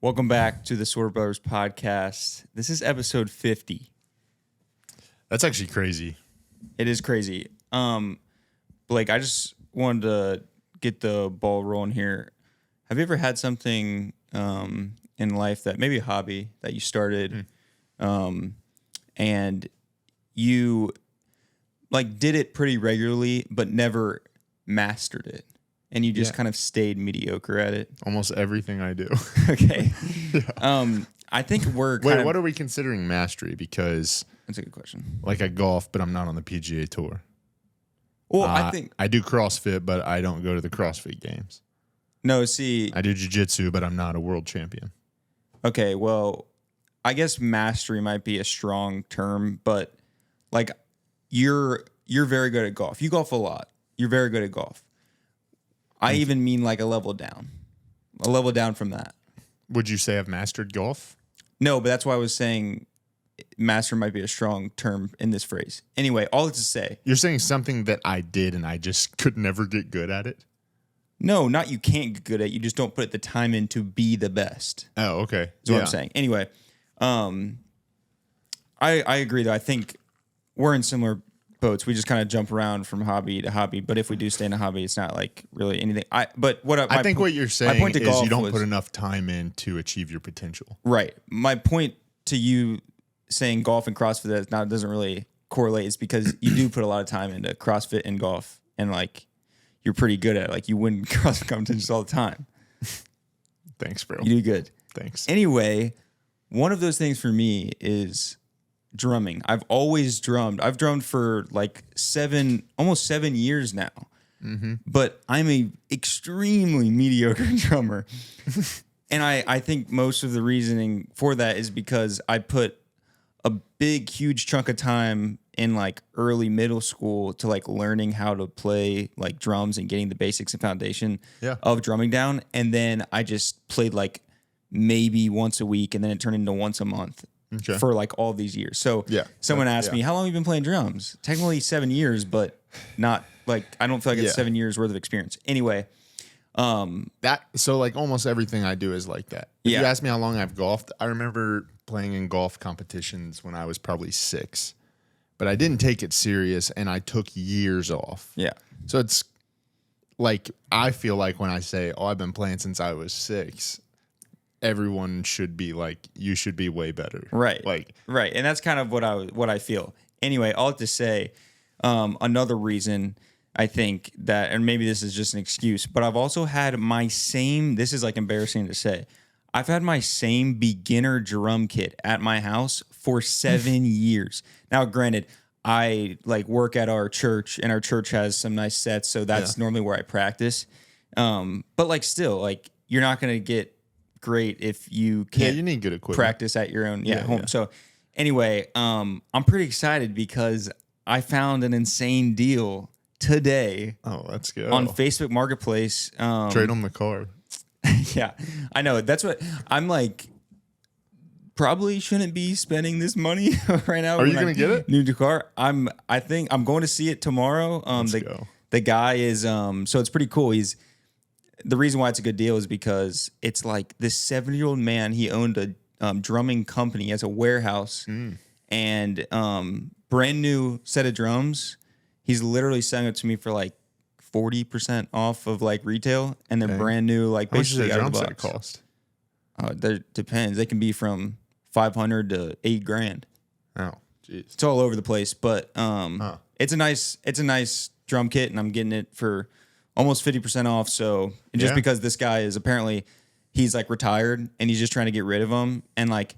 Welcome back to the Sorta Brothers podcast. This is episode 50. That's actually crazy. It is crazy. Blake, I just wanted to get the ball rolling here. Have you ever had something in life that maybe a hobby that you started and you did it pretty regularly but never mastered it? And you just kind of stayed mediocre at it. Almost everything I do. Okay. Yeah. I think we're Wait, what are we considering mastery? Because that's a good question. like I golf, but I'm not on the PGA Tour. Well, I think I do CrossFit, but I don't go to the CrossFit games. no. See, I do jiu-jitsu, but I'm not a world champion. okay. Well, I guess mastery might be a strong term, but like you're very good at golf. You golf a lot. You're very good at golf. I even mean like a level down from that. Would you say I've mastered golf? No, but that's why I was saying master might be a strong term in this phrase. Anyway, all that's to say. You're saying something that I did and I just could never get good at it? No, not you can't get good at it. You just don't put the time in to be the best. Oh, okay. That's what I'm saying. Anyway, I agree though. I think we're in similar boats. We just kind of jump around from hobby to hobby. But if we do stay in a hobby, it's not like really anything. I think what you're saying is you don't put enough time in to achieve your potential. Right. My point to you saying golf and CrossFit doesn't really correlate is because you do put a lot of time into CrossFit and golf, and like you're pretty good at it. Like you win CrossFit competitions all the time. Thanks, bro. You do good. Thanks. Anyway, one of those things for me is drumming. I've always drummed. I've drummed for like almost 7 years now. Mm-hmm. But I'm a extremely mediocre drummer. And I think most of the reasoning for that is because I put a big, huge chunk of time in like early middle school to like learning how to play like drums and getting the basics and foundation of drumming down. And then I just played like maybe once a week, and then it turned into once a month. Okay. For like all these years. So someone asked me, how long have you been playing drums? Technically 7 years, but not like, I don't feel like it's 7 years worth of experience. Anyway. So like almost everything I do is like that. If you ask me how long I've golfed, I remember playing in golf competitions when I was probably 6, but I didn't take it serious and I took years off. Yeah. So it's like, I feel like when I say, I've been playing since I was 6, everyone should be like, you should be way better. Right. Right. And that's kind of what I feel. Anyway, all to say, another reason I think that, and maybe this is just an excuse, but I've also had this is like embarrassing to say, I've had my same beginner drum kit at my house for 7 years. Now, granted, I like work at our church, and our church has some nice sets, so that's normally where I practice. But like still, like you're not going to get great if you can't you need good equipment. Practice at your own home. Yeah. So anyway, I'm pretty excited because I found an insane deal today. Oh, let's go. On Facebook Marketplace. Trade on the car. Yeah, I know. That's what I'm like. Probably shouldn't be spending this money right now. Are you going to get it? New car. I think I'm going to see it tomorrow. Let's go. The guy is so it's pretty cool. The reason why it's a good deal is because it's like this 70-year-old man. He owned a drumming company. He has a warehouse and brand new set of drums. He's literally selling it to me for like 40% off of like retail, and they're brand new. Like basically how much does a drum set cost? That depends. They can be from $500 to $8,000. Oh, jeez. It's all over the place, but it's a nice drum kit, and I'm getting it for almost 50% off. So just because this guy is apparently he's like retired and he's just trying to get rid of them. And like,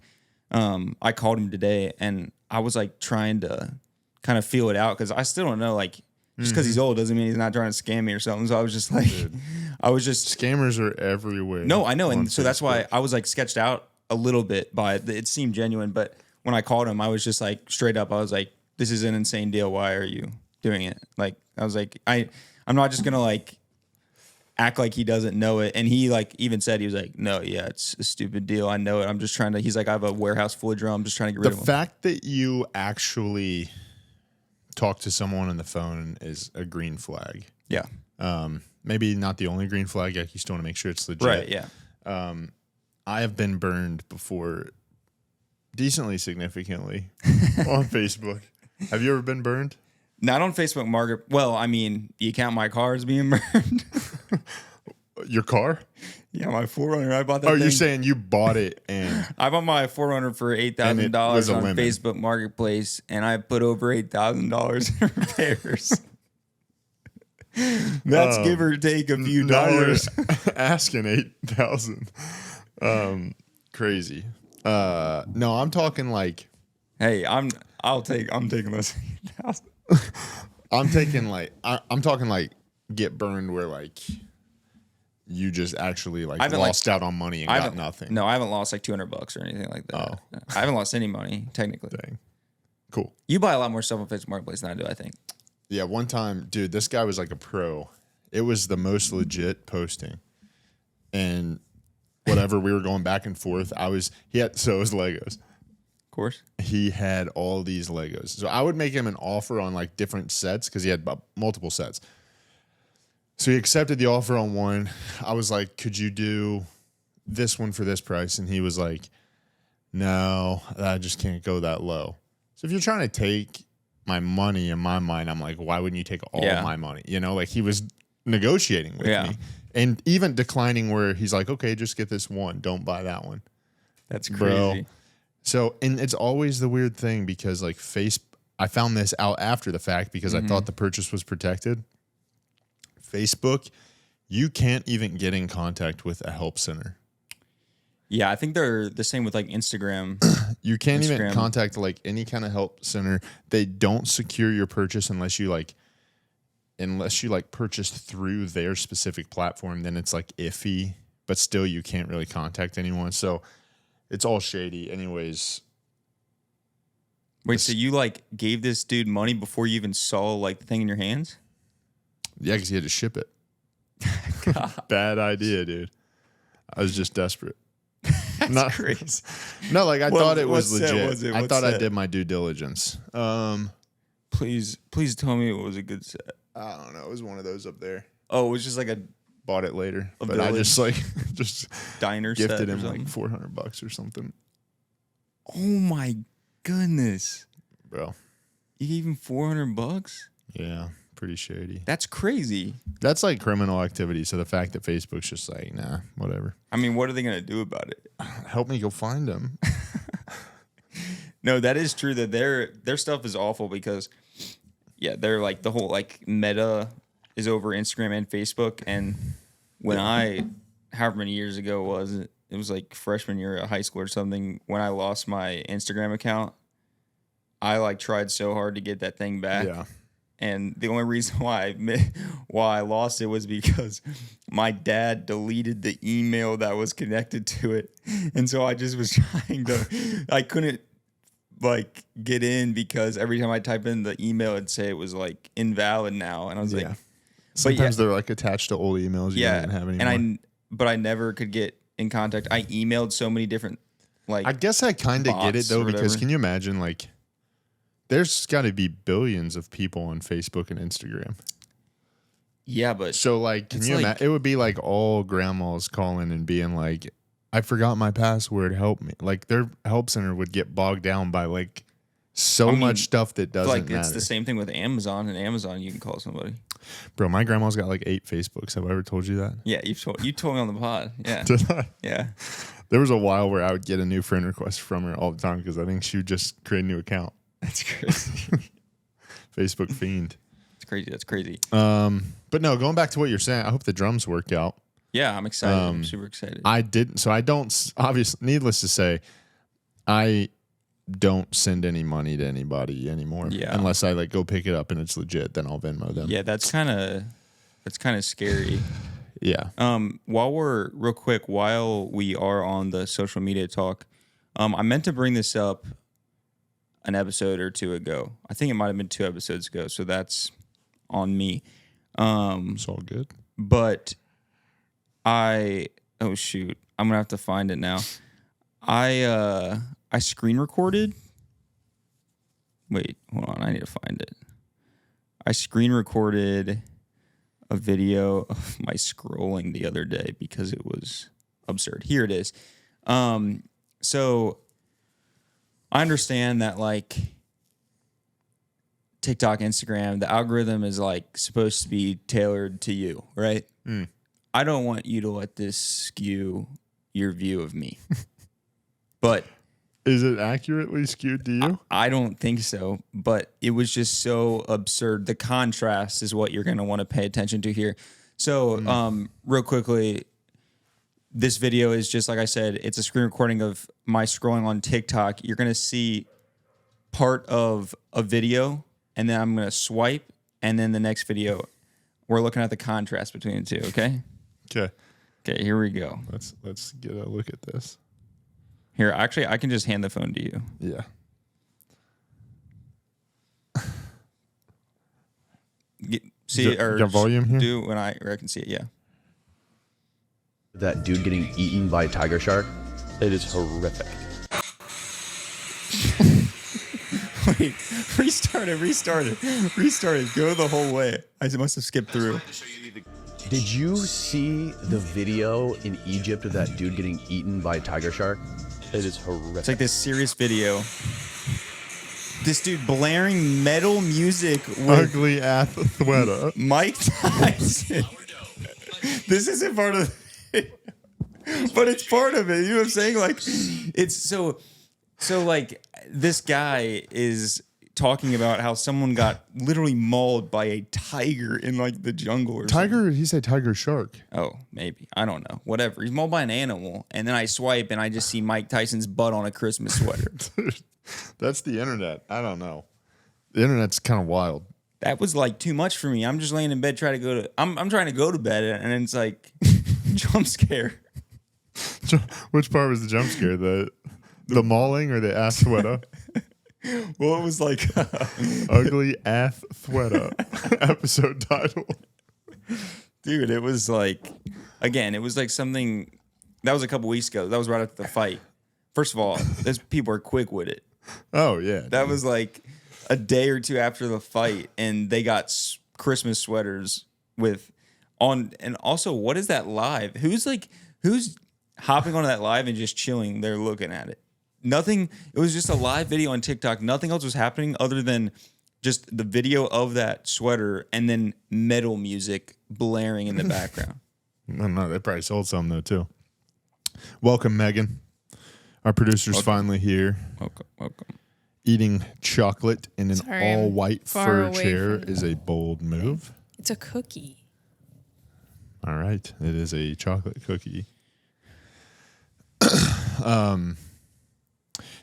I called him today and I was like trying to kind of feel it out. Cause I still don't know, like just cause he's old doesn't mean he's not trying to scam me or something. So I was just like, scammers are everywhere. No, I know. And so that's why I was like sketched out a little bit by it. It seemed genuine, but when I called him, I was just like straight up. I was like, this is an insane deal. Why are you doing it? Like, I was like, I'm not just going to like act like he doesn't know it. And he like even said, he was like, no, yeah, it's a stupid deal. I know it. I'm just trying to, he's like, I have a warehouse full of drums. I'm just trying to get rid of them. The fact that you actually talk to someone on the phone is a green flag. Yeah. Maybe not the only green flag. Like you still want to make sure it's legit. Right. Yeah. I have been burned before, decently significantly, on Facebook. Have you ever been burned? Not on Facebook Market. Well, I mean, you count my car as being burned? Your car? Yeah, my 4Runner. I bought that. Oh, you're saying you bought it and I bought my 4Runner for $8,000 on Facebook Marketplace, and I put over $8,000 in repairs. That's give or take a few dollars. Asking 8,000. Crazy. No, I'm talking like. Hey, I'm taking those 8,000. I'm talking like get burned where like you just actually like lost out on money and got nothing. No, I haven't lost like $200 or anything like that. Oh. I haven't lost any money technically. Dang. Cool. You buy a lot more stuff on Facebook Marketplace than I do, I think. Yeah, one time, dude, this guy was like a pro. It was the most legit posting. And whatever, we were going back and forth. So it was Legos. Of course. He had all these Legos. So I would make him an offer on like different sets because he had multiple sets. So he accepted the offer on one. I was like, could you do this one for this price? And he was like, no, I just can't go that low. So if you're trying to take my money, in my mind, I'm like, why wouldn't you take all of my money? You know, like he was negotiating with me and even declining where he's like, okay, just get this one. Don't buy that one. That's crazy. Bro. So, and it's always the weird thing because like I found this out after the fact because I thought the purchase was protected. Facebook, you can't even get in contact with a help center. Yeah, I think they're the same with like Instagram. You can't even contact like any kind of help center. They don't secure your purchase unless you purchase through their specific platform. Then it's like iffy, but still you can't really contact anyone. So it's all shady. Anyways. Wait, so you like gave this dude money before you even saw like the thing in your hands? Yeah, because he had to ship it. Bad idea, dude. I was just desperate. That's crazy. No, like I thought it was legit. I thought I did my due diligence. Please tell me it was a good set. I don't know. It was one of those up there. Oh, it was just like bought it later, but I just diner gifted him like $400 or something. Oh my goodness, bro! You gave him $400? Yeah. Pretty shady. That's crazy. That's like criminal activity. So the fact that Facebook's just like, nah, whatever. I mean, what are they going to do about it? Help me go find them. No, that is true that their stuff is awful because, yeah, they're like the whole like meta is over Instagram and Facebook. And when however many years ago it was like freshman year of high school or something, when I lost my Instagram account, I like tried so hard to get that thing back. Yeah. And the only reason why I lost it was because my dad deleted the email that was connected to it. And so I just was I couldn't like get in because every time I type in the email, it'd say it was like invalid now. And I was like, sometimes they're like attached to old emails you don't have anymore. But I never could get in contact. I emailed so many different I guess I kind of get it though, because can you imagine like, there's got to be billions of people on Facebook and Instagram. Yeah, but so like, can you imagine? It would be like all grandmas calling and being like, "I forgot my password. Help me!" Like their help center would get bogged down by like much stuff that doesn't matter. It's the same thing with Amazon. And Amazon, you can call somebody. Bro, my grandma's got like 8 Facebooks. Have I ever told you that? Yeah, you told me on the pod. Yeah. Did I? Yeah. There was a while where I would get a new friend request from her all the time because I think she would just create a new account. That's crazy. Facebook fiend. That's crazy. But no, going back to what you're saying, I hope the drums work out. Yeah, I'm excited. I'm super excited. I didn't. So I don't. Obviously, needless to say, I don't send any money to anybody anymore. Yeah. Unless I like go pick it up and it's legit, then I'll Venmo them. Yeah, that's kind of scary. Yeah. While we are on the social media talk, I meant to bring this up an episode or two ago. I think it might have been 2 episodes ago, so that's on me. It's all good. But oh shoot, I'm gonna have to find it now. I screen recorded. Wait, hold on, I need to find it. I screen recorded a video of my scrolling the other day because it was absurd. Here it is. So I understand that like TikTok, Instagram, the algorithm is like supposed to be tailored to you, right? I don't want you to let this skew your view of me. But is it accurately skewed to you? I don't think so, but it was just so absurd. The contrast is what you're going to want to pay attention to here. So, real quickly, this video is just like I said, it's a screen recording of my scrolling on TikTok. You're going to see part of a video, and then I'm going to swipe, and then the next video, we're looking at the contrast between the two, okay? Okay, here we go. Let's get a look at this. Here, actually, I can just hand the phone to you. Yeah. See it or got volume here? do when I can see it, yeah. That dude getting eaten by a tiger shark. It is horrific. Wait, restart it. Go the whole way. I must have skipped through. Did you see the video in Egypt of that dude getting eaten by a tiger shark? It is horrific. It's like this serious video. This dude blaring metal music with Ugly Athweta. Mike Tyson. This isn't part of it, but it's part of it. You know what I'm saying? Like, it's so like this guy is talking about how someone got literally mauled by a tiger in like the jungle or Tiger? something. He said tiger shark. Oh, maybe. I don't know. Whatever. He's mauled by an animal. And then I swipe and I just see Mike Tyson's butt on a Christmas sweater. Dude, that's the internet. I don't know. The internet's kind of wild. That was like too much for me. I'm just laying in bed trying to I'm trying to go to bed and then it's like jump scare. Which part was the jump scare? The mauling or the Athweta? Well, it was like Ugly Athweta episode title. Dude, it was like, again, it was like something that was a couple weeks ago. That was right after the fight. First of all, those people are quick with it. Oh, yeah. That was like a day or two after the fight, and they got Christmas sweaters with on. And also, what is that live? Who's hopping onto that live and just chilling there looking at it? Nothing. It was just a live video on TikTok. Nothing else was happening other than just the video of that sweater and then metal music blaring in the background. No, they probably sold some though too. Welcome, Megan. Our producer's finally here. Welcome. Eating chocolate in an all-white fur away chair from is a bold move. It's a cookie. All right, it is a chocolate cookie.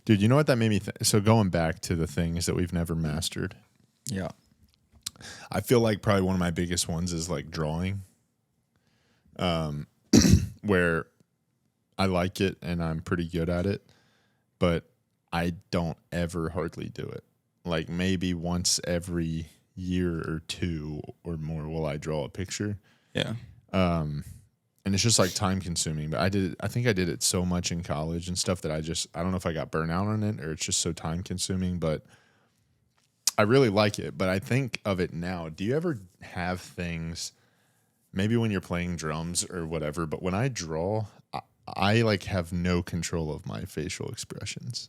Dude, you know what that made me think? So going back to the things that we've never mastered. Yeah. I feel like probably one of my biggest ones is like drawing. Where I like it and I'm pretty good at it, but I don't ever hardly do it. Like maybe once every year or two or more will I draw a picture. Yeah. And it's just like time consuming, but I think I did it so much in college and stuff that I don't know if I got burnt out on it or it's just so time consuming, but I really like it. But I think of it now. Do you ever have things, maybe when you're playing drums or whatever, but when I draw, I like have no control of my facial expressions.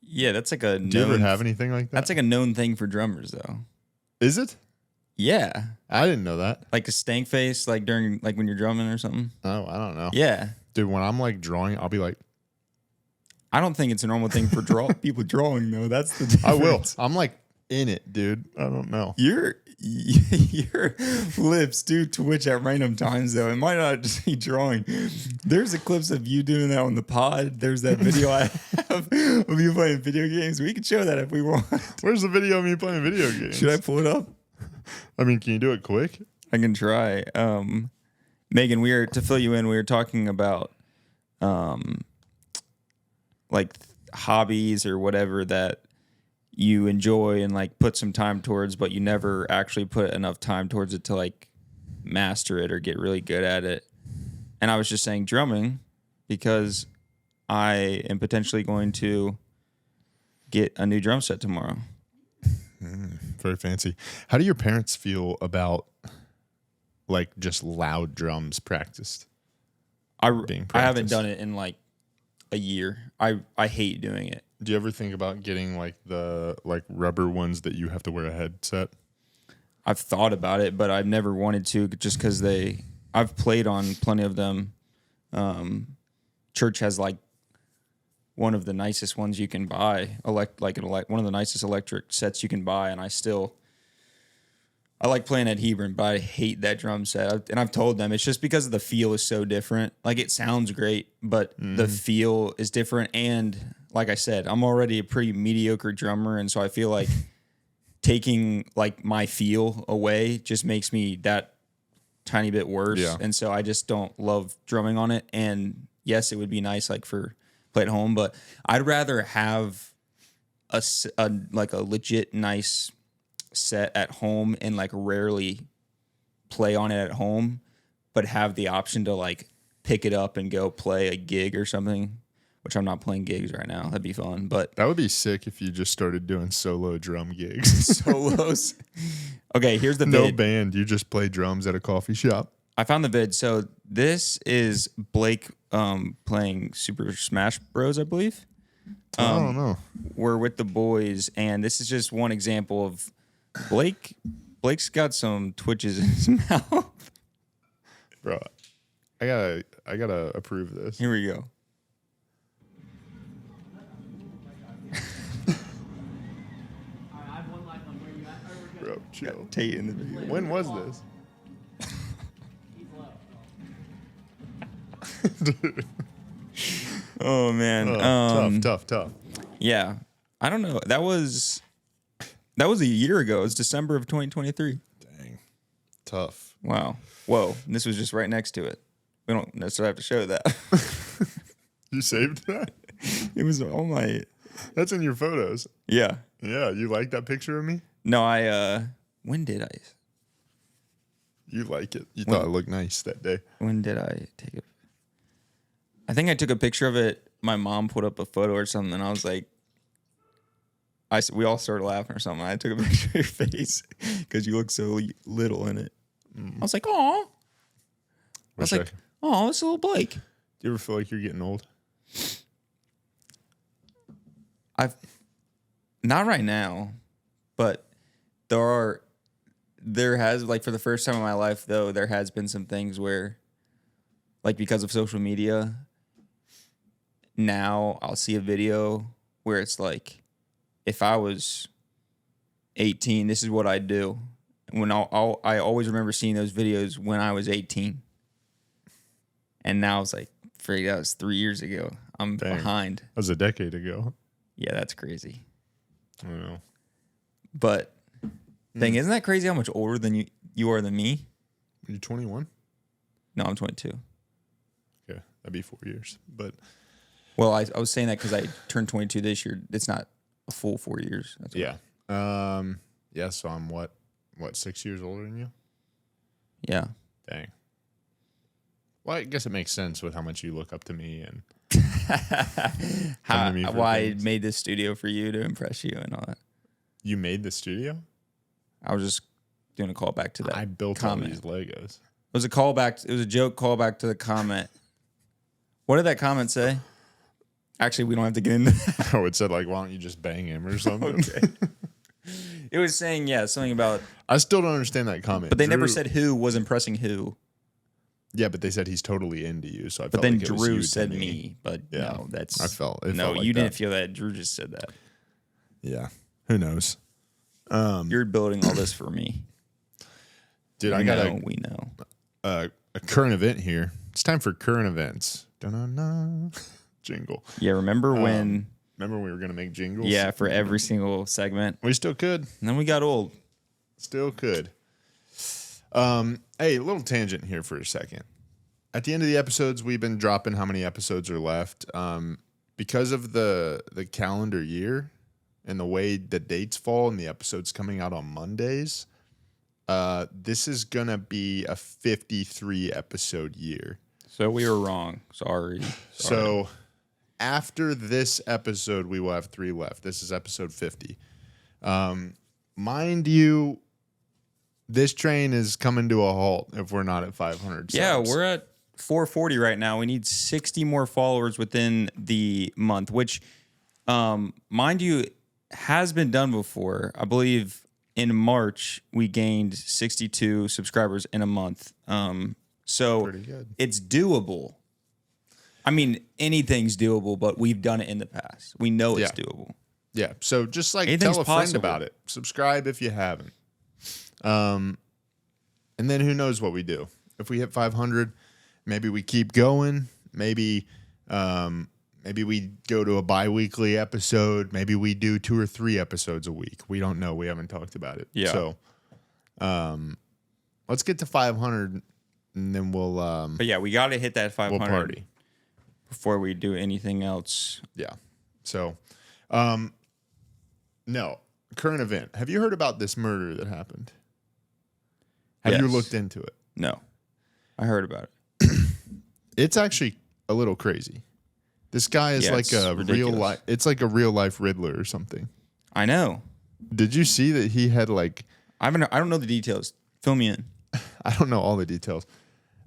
Yeah, that's like a Do you ever have anything like that? That's like a known thing for drummers though. Is it? Yeah. I didn't know that. Like a stank face, like during like when you're drumming or something. Oh, I don't know. Yeah. Dude, when I'm like drawing, I'll be like, I don't think it's a normal thing for people drawing though. That's the difference. I will. I'm like in it, dude. I don't know. Your lips do twitch at random times though. It might not just be drawing. There's clips of you doing that on the pod. There's that video I have of you playing video games. We can show that if we want. Where's the video of me playing video games? Should I pull it up? I mean, can you do it quick? I can try. Megan, to fill you in, we were talking about like hobbies or whatever that you enjoy and like put some time towards, but you never actually put enough time towards it to like master it or get really good at it. And I was just saying drumming because I am potentially going to get a new drum set tomorrow. Very fancy. How do your parents feel about like just loud drums practiced? I haven't done it in like a year. I hate doing it. Do you ever think about getting like the rubber ones that you have to wear a headset? I've thought about it, but I've never wanted to just because I've played on plenty of them. Church has like one of the nicest ones you can buy, one of the nicest electric sets you can buy, and I like playing at Hebron, but I hate that drum set. And I've told them it's just because the feel is so different. Like it sounds great, but the feel is different. And like I said, I'm already a pretty mediocre drummer, and so I feel like taking like my feel away just makes me that tiny bit worse. Yeah. And so I just don't love drumming on it. And yes, it would be nice like for play at home, but I'd rather have a legit nice set at home and like rarely play on it at home, but have the option to like pick it up and go play a gig or something, which I'm not playing gigs right now. That'd be fun, but that would be sick if you just started doing solo drum gigs. Solos. Okay, here's the no vid. band. You just play drums at a coffee shop. I found the vid. So this is Blake playing Super Smash Bros, I believe. I don't know. We're with the boys, and this is just one example of Blake's got some twitches in his mouth. Bro, I gotta approve this. Here we go. Bro, chill. Tate in the video. When was this? Oh man. Tough. Yeah. I don't know. That was a year ago. It was December of 2023. Dang. Tough. Wow. Whoa. And this was just right next to it. We don't necessarily have to show that. You saved that? It was all my... That's in your photos. Yeah. Yeah. You like that picture of me? No, when did I? You like it. You thought it looked nice that day. When did I take it? I think I took a picture of it. My mom put up a photo or something, and I was like, we all started laughing or something. I took a picture of your face because you look so little in it. I was like, "Aw." I was like, "Oh, it's a little Blake." Do you ever feel like you're getting old? Not right now, but there has, like, for the first time in my life though, there has been some things where, like, because of social media, now I'll see a video where it's like, if I was 18, this is what I'd do. When I always remember seeing those videos when I was 18. And now it's like, freak, that was 3 years ago. I'm behind. That was a decade ago. Yeah, that's crazy. I don't know. But thing, isn't that crazy how much older than you are than me? Are you 21? No, I'm 22. Okay, that'd be 4 years. But well, I was saying that because I turned 22 this year. It's not a full 4 years. That's yeah. Yeah, so I'm what 6 years older than you? Yeah. Dang. Well, I guess it makes sense with how much you look up to me and why I made this studio for you to impress you and all that. You made the studio? I was just doing a callback to that. I built comment. all these Legos. It was a callback. It was a joke callback to the comment. What did that comment say? Actually, we don't have to get into that. Oh, it said like, why don't you just bang him or something? Okay. It was saying, something about... I still don't understand that comment. But they never said who was impressing who. Yeah, but they said he's totally into you. So I but felt then like it was Drew you said to me. But yeah, no, that's... I felt No, like you that. didn't feel that. Drew just said that. Yeah. Who knows? You're building all this for me. Dude, We know. A current event here. It's time for current events. Dun-dun-dun. Jingle. Yeah, remember when... Remember we were going to make jingles? Yeah, for every single segment. We still could. And then we got old. Still could. Hey, a little tangent here for a second. At the end of the episodes, we've been dropping how many episodes are left. Because of the calendar year and the way the dates fall and the episodes coming out on Mondays, this is going to be a 53 episode year. So we were wrong. Sorry. So after this episode, we will have 3 left. This is episode 50. Mind you, this train is coming to a halt if we're not at 500 subs. Yeah, we're at 440 right now. We need 60 more followers within the month, which, mind you, has been done before. I believe in March we gained 62 subscribers in a month. So Pretty good. it's doable. I mean, anything's doable, but we've done it in the past. We know it's doable. Yeah. So just like Anything's tell a friend possible. about it. Subscribe if you haven't. And then who knows what we do. If we hit 500, maybe we keep going. Maybe we go to a bi-weekly episode. Maybe we do 2 or 3 episodes a week. We don't know. We haven't talked about it. Yeah. So let's get to 500 and then we'll But yeah, we got to hit that 500 we'll party before we do anything else. Yeah. So no. Current event. Have you heard about this murder that happened? Have you Yes. looked into it? No, I heard about it. It's actually a little crazy. This guy is Yeah, like it's a ridiculous. real life. It's like a real life Riddler or something. I know. Did you see that he had like? I don't know the details. Fill me in. I don't know all the details.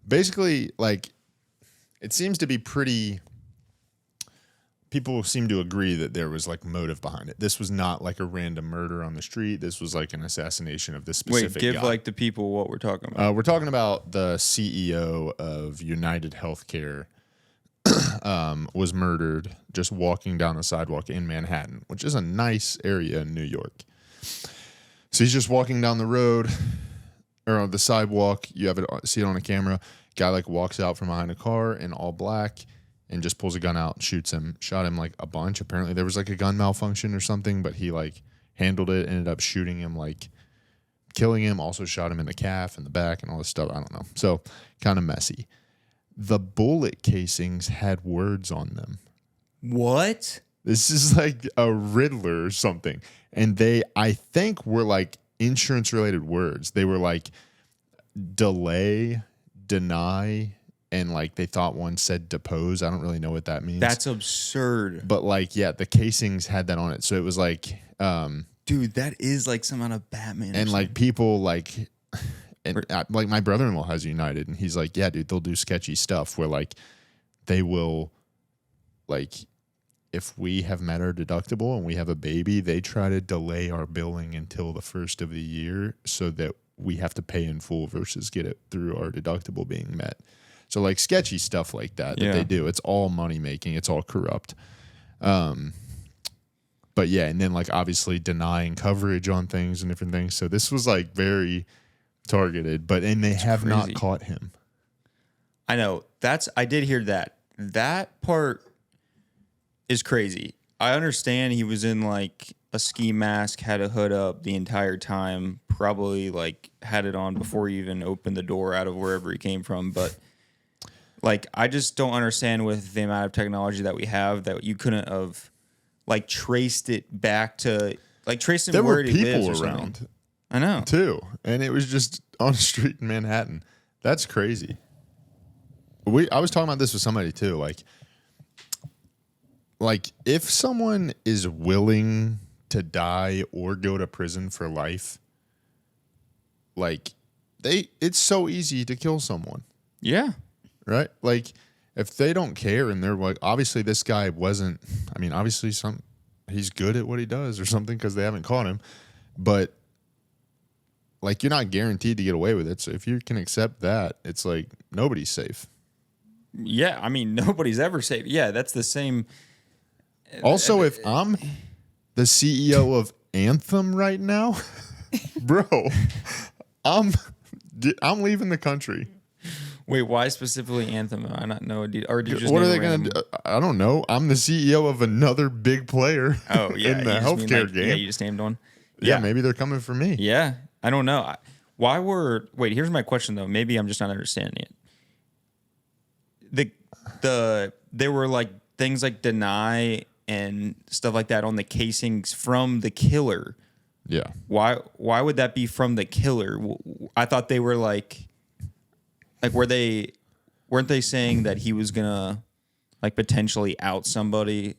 Basically, like, it seems to be pretty. People seem to agree that there was like motive behind it. This was not like a random murder on the street. This was like an assassination of this specific Wait, give guy. like the people what we're talking about. We're talking about the CEO of United Healthcare was murdered just walking down a sidewalk in Manhattan, which is a nice area in New York. So he's just walking down the road or on the sidewalk. You have it, see it on a camera. Guy like walks out from behind a car in all black and just pulls a gun out and shoots him. Shot him like a bunch. Apparently there was like a gun malfunction or something, but he like handled it, ended up shooting him, like killing him, also shot him in the calf and the back and all this stuff. I don't know. So kind of messy. The bullet casings had words on them. What? This is like a Riddler or something. And they, I think, were like insurance related words. They were like delay, deny, and like they thought one said depose. I don't really know what that means. That's absurd. But like, yeah, the casings had that on it. So it was like, Dude, that is like some out of Batman. and like people like, and like my brother-in-law has United, and he's like, yeah, dude, they'll do sketchy stuff where like they will, like, if we have met our deductible and we have a baby, they try to delay our billing until the first of the year so that we have to pay in full versus get it through our deductible being met. So like sketchy stuff like that Yeah. they do. It's all money making. It's all corrupt. But yeah, and then like obviously denying coverage on things and different things. So this was like very targeted, and they have not crazy. caught him. I know. I did hear that. That part is crazy. I understand he was in like a ski mask, had a hood up the entire time, probably like had it on before he even opened the door out of wherever he came from. But like, I just don't understand with the amount of technology that we have that you couldn't have like traced it back to like traced him There where were he lives people or something. around I know. too, and it was just on a street in Manhattan. That's crazy. I was talking about this with somebody too. Like if someone is willing to die or go to prison for life, like it's so easy to kill someone, Yeah. right? Like if they don't care and they're like, obviously this guy wasn't. I mean, obviously he's good at what he does or something because they haven't caught him, but like you're not guaranteed to get away with it. So if you can accept that, it's like nobody's safe. Yeah. I mean, nobody's ever safe. Yeah. That's the same. Also, if I'm the CEO of Anthem right now, bro, I'm leaving the country. Wait, why specifically Anthem? I not know. Or did you just What are name they a going to random- do? I don't know. I'm the CEO of another big player Oh, yeah. in the you just mean, healthcare like, game. Yeah, you just named one. Yeah, maybe they're coming for me. Yeah. I don't know. Wait, here's my question though. Maybe I'm just not understanding it. There were like things like deny and stuff like that on the casings from the killer. Yeah. Why would that be from the killer? I thought they were like weren't they saying that he was gonna like potentially out somebody?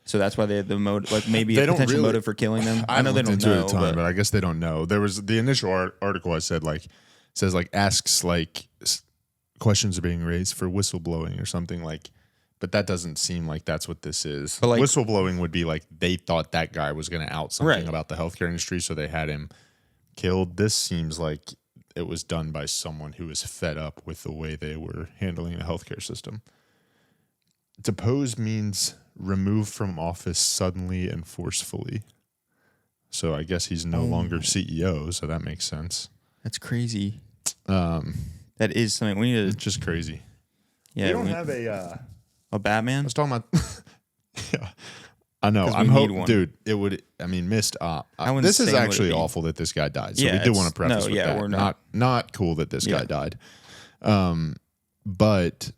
So that's why they had the motive, like maybe They a don't potential really- motive for killing them. I know they looked don't into it know, at the time, but but I guess they don't know. There was the initial article I said says asks like questions are being raised for whistleblowing or something like. But that doesn't seem like that's what this is. But like, whistleblowing would be like they thought that guy was going to out something about the healthcare industry, so they had him killed. This seems like it was done by someone who was fed up with the way they were handling the healthcare system. Depose means remove from office suddenly and forcefully. So I guess he's no longer CEO, so that makes sense. That's crazy. That is something we need to. It's just crazy. Yeah, we don't have a Batman. I was talking about. Yeah, I know. I'm hoping, dude. It would. I mean, missed op. This is actually awful that this guy died. So we do want to preface with that. We're not cool that this guy died. But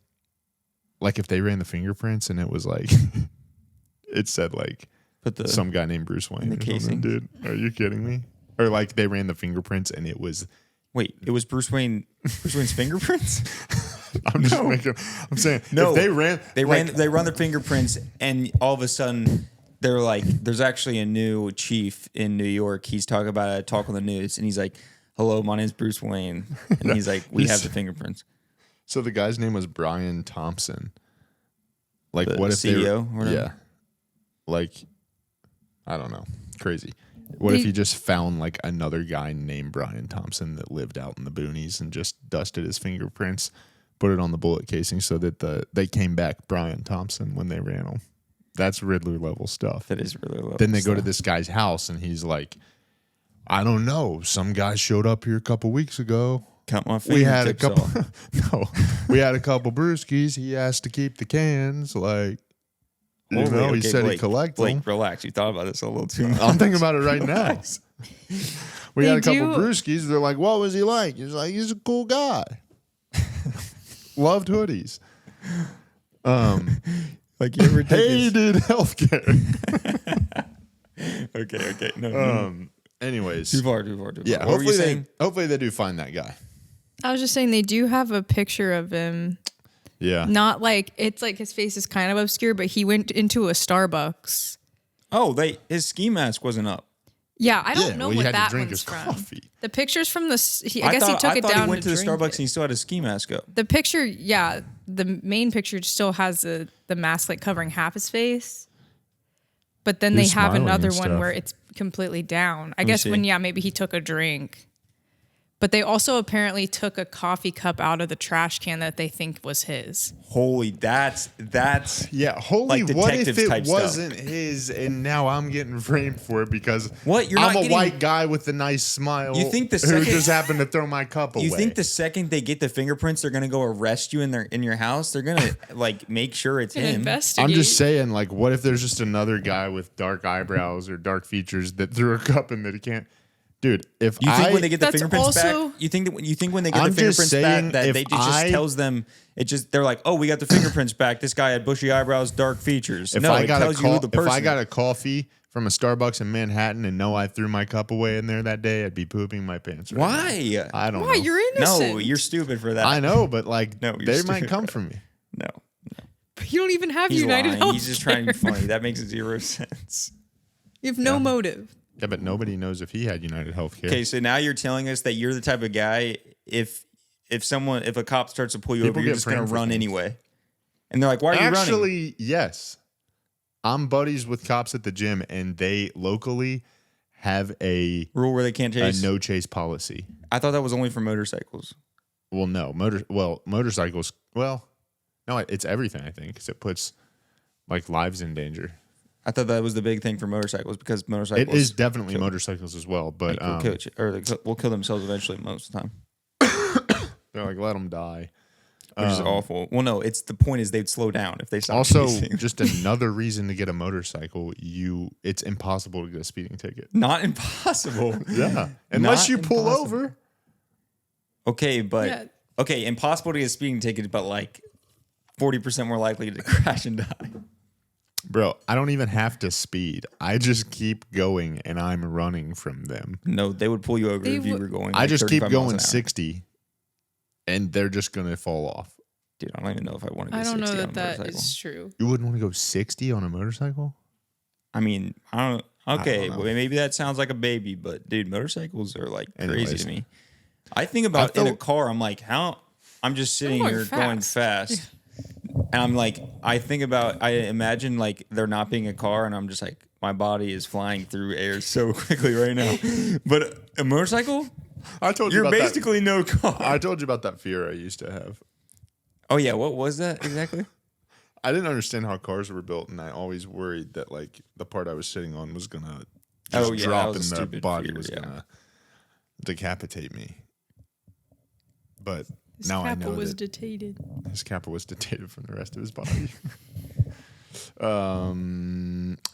like, if they ran the fingerprints and it was like, it said like, some guy named Bruce Wayne in the casing, dude. Are you kidding me? Or like they ran the fingerprints and it was. Wait, it was Bruce Wayne's fingerprints? I'm saying no. If they run their fingerprints, and all of a sudden they're like, "There's actually a new chief in New York. He's talking about a talk on the news, and he's like, "Hello, my name's Bruce Wayne," and he's like, "We have the fingerprints." So the guy's name was Brian Thompson. Like, the what if CEO? Yeah, like, I don't know, crazy. What if he just found like another guy named Brian Thompson that lived out in the boonies and just dusted his fingerprints, put it on the bullet casing so that they came back Brian Thompson when they ran him? That's Riddler level stuff. That is Riddler level. Then they go to this guy's house and he's like, I don't know. Some guy showed up here a couple weeks ago. Cut my fingertips. We had a couple. No, we had a couple brewskis. He asked to keep the cans. Like, he said he collected them. Blake, relax. You thought about this a little too much. I'm thinking about it right now. We had a couple brewskis. They're like, what was he like? He's like, he's a cool guy. Loved hoodies. Like, you ever hated healthcare. Okay. No. Anyways. Too far. Yeah, hopefully they do find that guy. I was just saying they do have a picture of him. Yeah. Not like, it's like his face is kind of obscure, but he went into a Starbucks. Oh, his ski mask wasn't up. Yeah, I don't know what that one's from. Coffee. The picture's from the. I guess he took it down. He went to the Starbucks and he still had a ski mask up. The picture, yeah, the main picture still has the mask like covering half his face, but then they have another one where it's completely down. I guess maybe he took a drink. But they also apparently took a coffee cup out of the trash can that they think was his. Holy, that's yeah. Holy, like, what if it wasn't his, and now I'm getting framed for it because I'm a white guy with a nice smile. You think who just happened to throw my cup away? You think the second they get the fingerprints, they're gonna go arrest you in your house? They're gonna like make sure it's him. Investigate. I'm just saying, like, what if there's just another guy with dark eyebrows or dark features that threw a cup in that he can't? Dude, if you think when they get the fingerprints back, you think when they get the fingerprints back that they just tells them they're like, oh, we got the fingerprints back. This guy had bushy eyebrows, dark features. If I got a coffee from a Starbucks in Manhattan and know I threw my cup away in there that day, I'd be pooping my pants. Why? I don't know. Why? You're innocent. No, you're stupid for that. I know, but like, they might come for me. No. But you don't even have United Health. He's just trying to be funny. That makes zero sense. You have no motive. Yeah, but nobody knows if he had United Healthcare. Okay, so now you're telling us that you're the type of guy if a cop starts to pull you over, you're just gonna run anyway. And they're like, "Why are you running?" Actually, yes. I'm buddies with cops at the gym, and they locally have a rule where they can't chase. A no chase policy. I thought that was only for motorcycles. Well, no, motorcycles. Well, no, it's everything. I think because it puts like lives in danger. I thought that was the big thing for motorcycles because motorcycles. It is definitely motorcycles as well, but will kill themselves eventually most of the time. They're like, let them die, which is awful. Well, no, the point is they'd slow down if they stop. Also, chasing. Just another reason to get a motorcycle, it's impossible to get a speeding ticket. Not impossible. Yeah, unless you pull over. Okay, but impossible to get a speeding ticket, but like 40% more likely to crash and die. Bro, I don't even have to speed. I just keep going, and I'm running from them. No, they would pull you over if you were going. I just keep going 60, and they're just gonna fall off. Dude, I don't even know if I want to go 60 on a motorcycle. I don't know that is true. You wouldn't want to go 60 on a motorcycle? I mean, I don't. Okay, well, maybe that sounds like a baby, but dude, motorcycles are like crazy to me. I think about in a car. I'm like, how? I'm just sitting here going fast. And I'm like, I imagine like there not being a car, and I'm just like, my body is flying through air so quickly right now. But a motorcycle? I told you You're about basically that. no car. I told you about that fear I used to have. Oh, yeah. What was that exactly? I didn't understand how cars were built, and I always worried that like the part I was sitting on was going to drop and the body was going to decapitate me. But now I know was detated. His kappa was detated from the rest of his body.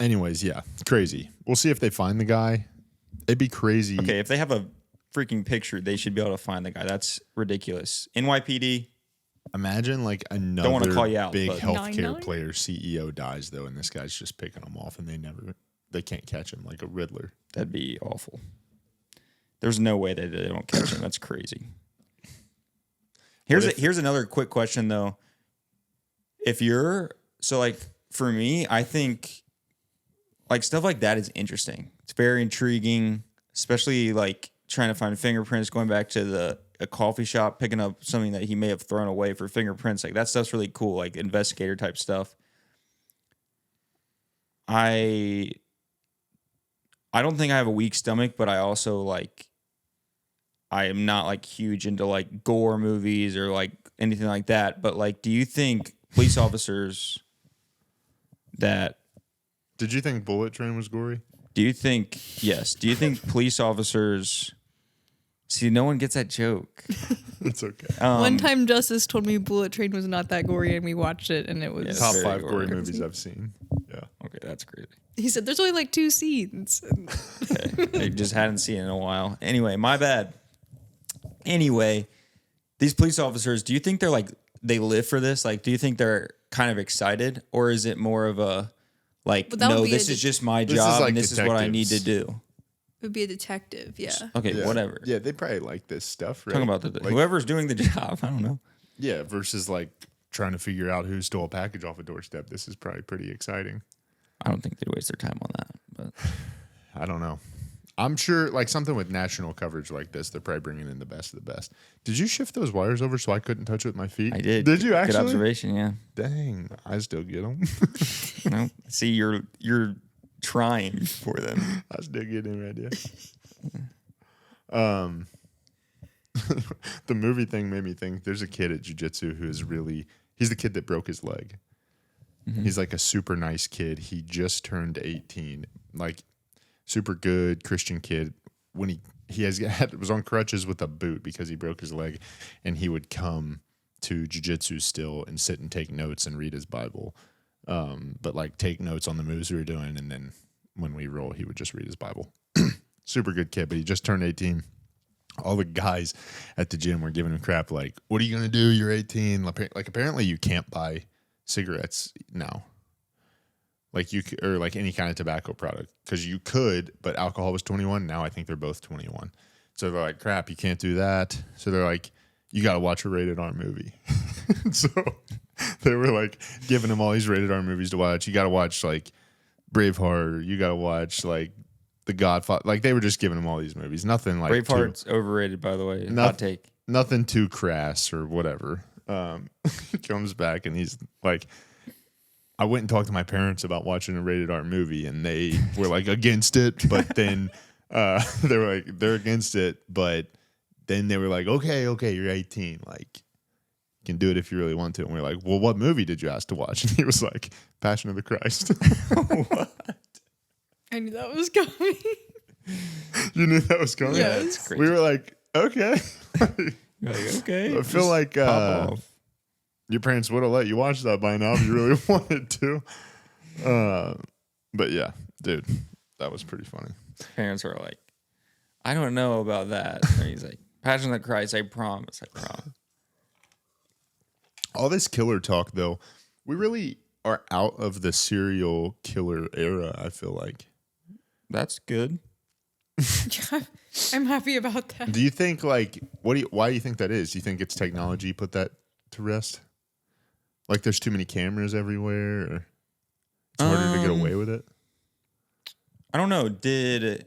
Anyways, yeah, crazy. We'll see if they find the guy. It'd be crazy. Okay, if they have a freaking picture, they should be able to find the guy. That's ridiculous. NYPD. Imagine like another call you out, big but- healthcare player CEO dies though, and this guy's just picking them off, and they can't catch him like a Riddler. That'd be awful. There's no way that they don't catch him. That's crazy. Here's another quick question though. For me, I think like stuff like that is interesting. It's very intriguing, especially like trying to find fingerprints, going back to a coffee shop, picking up something that he may have thrown away for fingerprints. Like that stuff's really cool, like investigator type stuff. I don't think I have a weak stomach, but I also I am not like huge into like gore movies or like anything like that. But like, do you think police officers Did you think Bullet Train was gory? Yes. Do you think police officers... See, no one gets that joke. It's okay. One time Justice told me Bullet Train was not that gory, and we watched it, and it was... Top 5 gory movies I've seen. Yeah. Okay, that's crazy. He said there's only like 2 scenes. Okay. I just hadn't seen it in a while. Anyway, my bad. Anyway, these police officers, do you think they're like... They live for this? Like, do you think they're kind of excited? Or is it more of a... Like, no, this is just my job, and this is what I need to do? It would be a detective, yeah. Okay, Yeah. whatever. Yeah, they probably like this stuff, right? Talking about whoever's doing the job. I don't know. Yeah, versus like trying to figure out who stole a package off a doorstep. This is probably pretty exciting. I don't think they'd waste their time on that. But I don't know. I'm sure like something with national coverage like this, they're probably bringing in the best of the best. Did you shift those wires over so I couldn't touch it with my feet? I did. Did you actually? Good observation, yeah. Dang, I still get them. No, see, you're trying for them. I still get them right there. The movie thing made me think there's a kid at jiu-jitsu who is he's the kid that broke his leg. Mm-hmm. He's like a super nice kid. He just turned 18, like super good Christian kid. When he was on crutches with a boot because he broke his leg, and he would come to jiu-jitsu still and sit and take notes and read his Bible. But like take notes on the moves we were doing, and then when we roll, he would just read his Bible. Super good kid, but he just turned 18. All the guys at the gym were giving him crap like, what are you going to do? You're 18. Like apparently you can't buy cigarettes now. Like or like any kind of tobacco product, because you could, but alcohol was 21. Now I think they're both 21. So they're like, crap, you can't do that. So they're like, you got to watch a rated R movie. So they were like giving him all these rated R movies to watch. You got to watch like Braveheart. You got to watch like The Godfather. Like they were just giving him all these movies. Nothing like Braveheart's overrated, by the way. Hot take. Nothing too crass or whatever. He comes back and he's like, I went and talked to my parents about watching a rated R movie, and they were like against it. But then they were like, they're against it. But then they were like, okay, you're 18. Like, you can do it if you really want to. And we're like, well, what movie did you ask to watch? And he was like, Passion of the Christ. What? I knew that was coming. You knew that was coming? Yeah, it's crazy. We were like, okay. Like, okay. I feel like your parents would have let you watch that by now if you really wanted to. But yeah, dude, that was pretty funny. Parents are like, I don't know about that. And he's like, Passion of the Christ, I promise. All this killer talk, though, we really are out of the serial killer era, I feel like. That's good. I'm happy about that. Do you think, like, why do you think that is? Do you think it's technology put that to rest? Like, there's too many cameras everywhere, or it's harder to get away with it? I don't know. Did,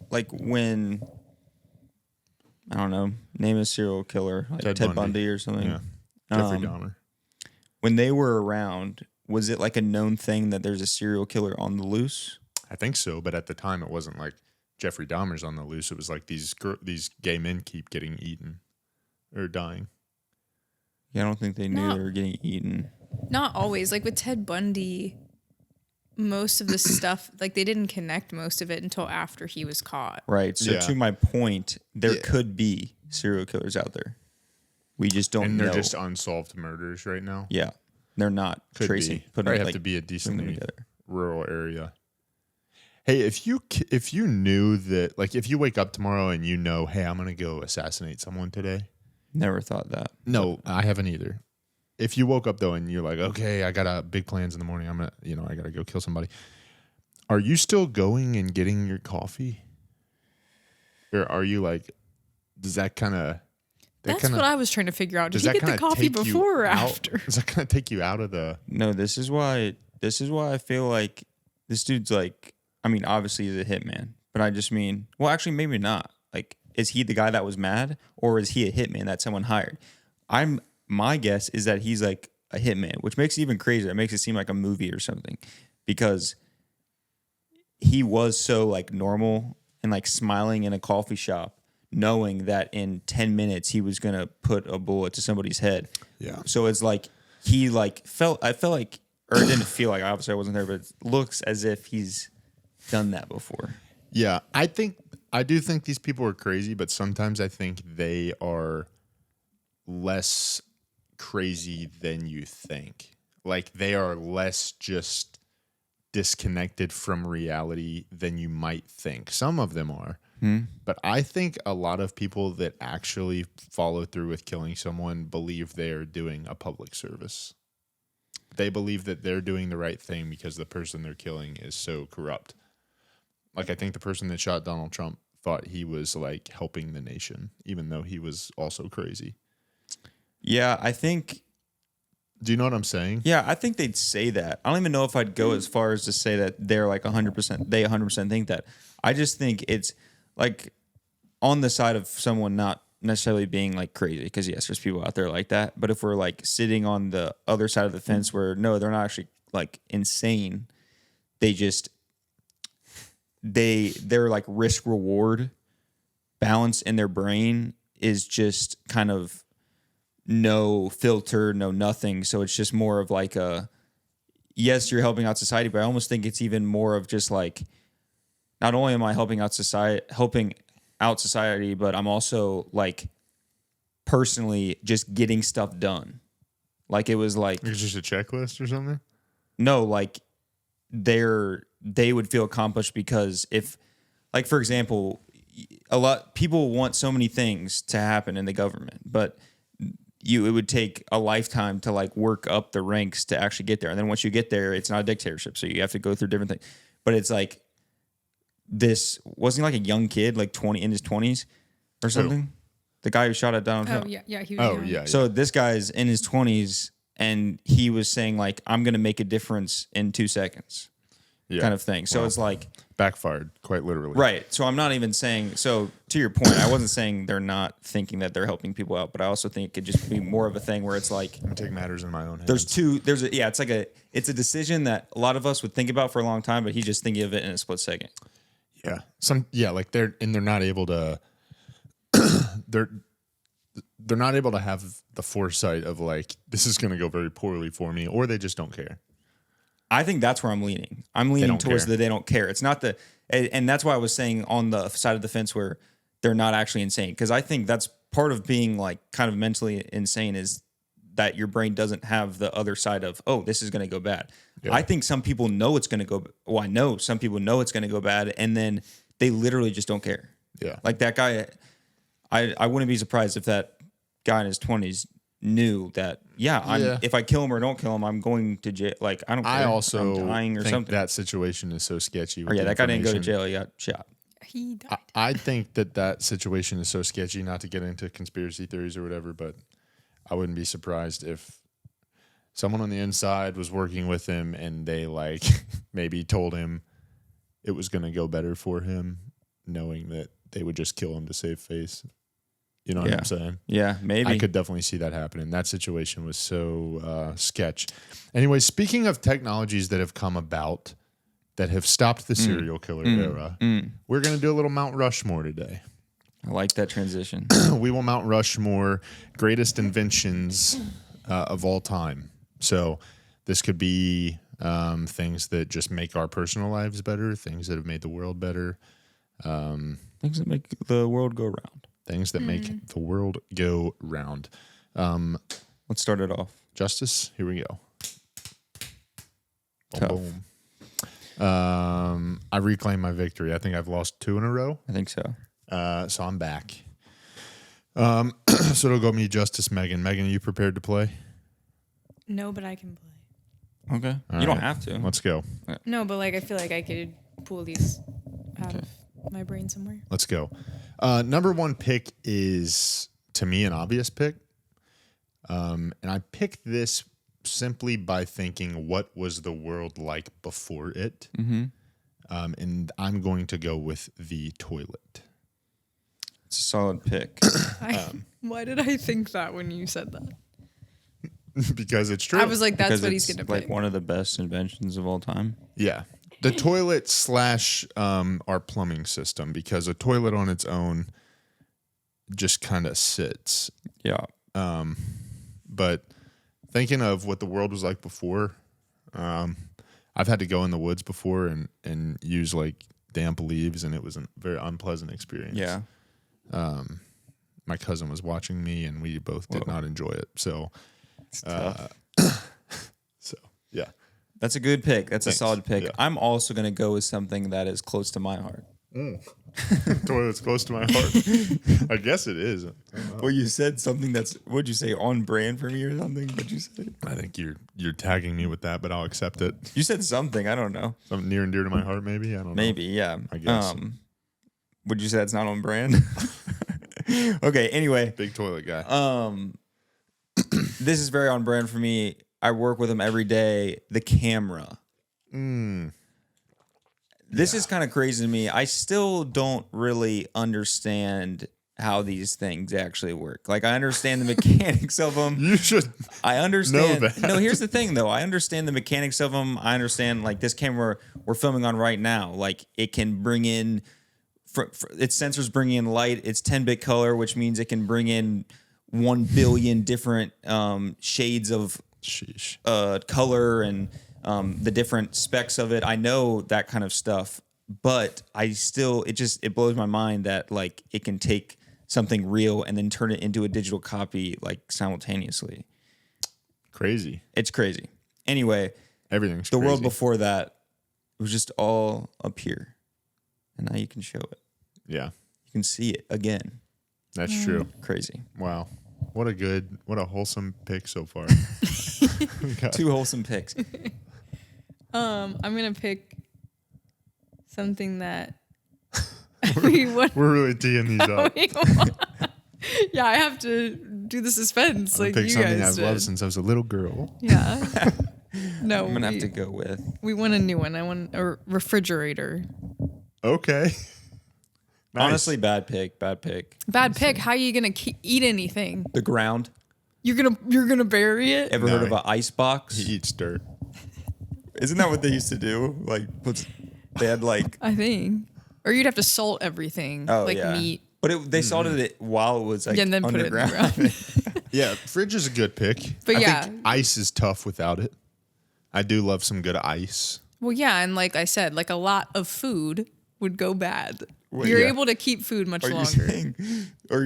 like, when I don't know, name a serial killer, like Ted Bundy or something. Yeah. Jeffrey Dahmer. When they were around, was it like a known thing that there's a serial killer on the loose? I think so, but at the time it wasn't like Jeffrey Dahmer's on the loose. It was like these gay men keep getting eaten or dying. Yeah, I don't think they knew they were getting eaten. Not always. Like with Ted Bundy, most of the stuff, like they didn't connect most of it until after he was caught. Right. So to my point, there could be serial killers out there. We just don't know. And they're just unsolved murders right now. Yeah. They're not Could tracing. be. Putting Probably it, have to be a decently together. rural area. Hey, if you knew that, like, if you wake up tomorrow and you know, hey, I'm gonna go assassinate someone today. Never thought that. No, I haven't either. If you woke up though and you're like, okay, I got big plans in the morning. I gotta go kill somebody. Are you still going and getting your coffee, or are you like, does that kind of? That's what I was trying to figure out. Did you get the coffee before or after? Does that kind of take you out of the? No, this is why I feel like this dude's like. I mean, obviously he's a hitman, but I just mean, well, actually, maybe not. Like, is he the guy that was mad, or is he a hitman that someone hired? My guess is that he's like a hitman, which makes it even crazier. It makes it seem like a movie or something, because he was so like normal and like smiling in a coffee shop, knowing that in 10 minutes he was gonna put a bullet to somebody's head. Yeah. So it's like he like I felt like, or it didn't feel like, obviously I wasn't there, but it looks as if he's done that before. Yeah, I do think these people are crazy, but sometimes I think they are less crazy than you think. Like, they are less just disconnected from reality than you might think. Some of them are. But I think a lot of people that actually follow through with killing someone believe they are doing a public service. They believe that they're doing the right thing because the person they're killing is so corrupt. Like, I think the person that shot Donald Trump thought he was like helping the nation, even though he was also crazy. Yeah, I think. Do you know what I'm saying? Yeah, I think they'd say that. I don't even know if I'd go as far as to say that they're like 100%. They 100% think that. I just think it's like on the side of someone not necessarily being like crazy, because yes, there's people out there like that. But if we're like sitting on the other side of the fence where no, they're not actually like insane. They just their like risk reward balance in their brain is just kind of no filter, no nothing. So it's just more of like a, yes, you're helping out society, but I almost think it's even more of just like, not only am I helping out society, but I'm also like personally just getting stuff done. Like it was like, it's just a checklist or something. No, like they would feel accomplished because if, like, for example, a lot people want so many things to happen in the government, but it would take a lifetime to like work up the ranks to actually get there. And then once you get there, it's not a dictatorship. So you have to go through different things. But it's like, this wasn't like a young kid, like in his 20s or something. Who? The guy who shot at Donald Trump. Yeah, he was young. Yeah. So this guy's in his 20s and he was saying like, I'm going to make a difference in 2 seconds. Kind of thing. So it's like backfired, quite literally. Right. So I'm not even saying, so to your point, I wasn't saying they're not thinking that they're helping people out, but I also think it could just be more of a thing where it's like, I take matters in my own hands. It's a decision that a lot of us would think about for a long time, but he's just thinking of it in a split second. Yeah. Like they're not able to, they're not able to have the foresight of like, this is going to go very poorly for me, or they just don't care. I think that's where I'm leaning. I'm leaning towards that they don't care. It's not and that's why I was saying on the side of the fence where they're not actually insane. Because I think that's part of being like kind of mentally insane is that your brain doesn't have the other side of, oh, this is going to go bad. Yeah. I think some people know it's going to go. Well, I know some people know it's going to go bad, and then they literally just don't care. Yeah, like that guy. I wouldn't be surprised if that guy in his 20s knew that. If I kill him or don't kill him, I'm going to jail. Like I don't care. I also I'm dying or think something. That situation is so sketchy. That guy didn't go to jail. He got shot. He died. I think that situation is so sketchy. Not to get into conspiracy theories or whatever, but I wouldn't be surprised if someone on the inside was working with him and they like maybe told him it was going to go better for him, knowing that they would just kill him to save face. You know what I'm saying? Yeah, maybe. I could definitely see that happening. That situation was so sketch. Anyway, speaking of technologies that have come about that have stopped the serial killer era, we're going to do a little Mount Rushmore today. I like that transition. We will Mount Rushmore greatest inventions of all time. So this could be things that just make our personal lives better, things that have made the world better. Things that make the world go round. Things that make the world go round. Let's start it off. Justice, here we go. Tough. Boom, boom. I reclaim my victory. I think I've lost 2 in a row. I think so. So I'm back. So it'll go me, Justice, Megan. Megan, are you prepared to play? No, but I can play. Okay. All you don't right. have to. Let's go. No, but like I feel like I could pull these out of my brain somewhere. Let's go. Number 1 pick is, to me, an obvious pick. And I picked this simply by thinking, what was the world like before it? Mm-hmm. And I'm going to go with the toilet. It's a solid pick. Why did I think that when you said that? Because it's true. I was like, that's Because what he's it's going to like pick. one of the best inventions of all time. Yeah. The toilet / our plumbing system, because a toilet on its own just kind of sits. Yeah. But thinking of what the world was like before, I've had to go in the woods before and use like damp leaves, and it was a very unpleasant experience. Yeah. My cousin was watching me, and we both did not enjoy it. So, It's tough. so yeah. That's a good pick. That's Thanks. a solid pick. Yeah. I'm also going to go with something that is close to my heart. Toilet's close to my heart. I guess it is. Well, you said something that's, what'd you say, on brand for me or something? What'd you say? I think you're tagging me with that, but I'll accept it. You said something. I don't know. Something near and dear to my heart, maybe. I don't know. Maybe, yeah. I guess. Would you say that's not on brand? Okay, anyway. Big toilet guy. This is very on brand for me. I work with them every day. The camera. This is kind of crazy to me. I still don't really understand how these things actually work. Like, I understand the mechanics of them. You should. I understand. know that. No, here's the thing, though. I understand the mechanics of them. I understand, like, this camera we're filming on right now. Like, it can bring in, its sensors bring in light. It's 10-bit color, which means it can bring in 1 billion different shades of Sheesh. color and the different specs of it. I know that kind of stuff, but I still, it blows my mind that like it can take something real and then turn it into a digital copy like simultaneously. Crazy. It's crazy. Anyway, Everything's the crazy. world before that was just all up here, and now you can show it. Yeah, You can see it again. that's true. Crazy. Wow. What a wholesome pick so far. God. 2 wholesome picks. I'm going to pick something that we're We're really teeing these up. Yeah, I have to do the suspense like Pick you something guys I've loved did. since I was a little girl. Yeah. No, I'm gonna have to go with. we want a new one. I want a refrigerator. Okay. Nice. Honestly, bad pick. Bad pick. Bad pick. How are you gonna eat anything? The ground. You're gonna bury it. Ever heard of an ice box? He eats dirt. Isn't that what they used to do? Like, they had like, I think, or you'd have to salt everything, oh like yeah, meat, but they salted it while it was like and then put it in the underground. ground. Yeah, fridge is a good pick. But I yeah. think ice is tough without it. I do love some good ice. Well, yeah, and like I said, like a lot of food would go bad. Wait, You're yeah. able to keep food much Are you longer.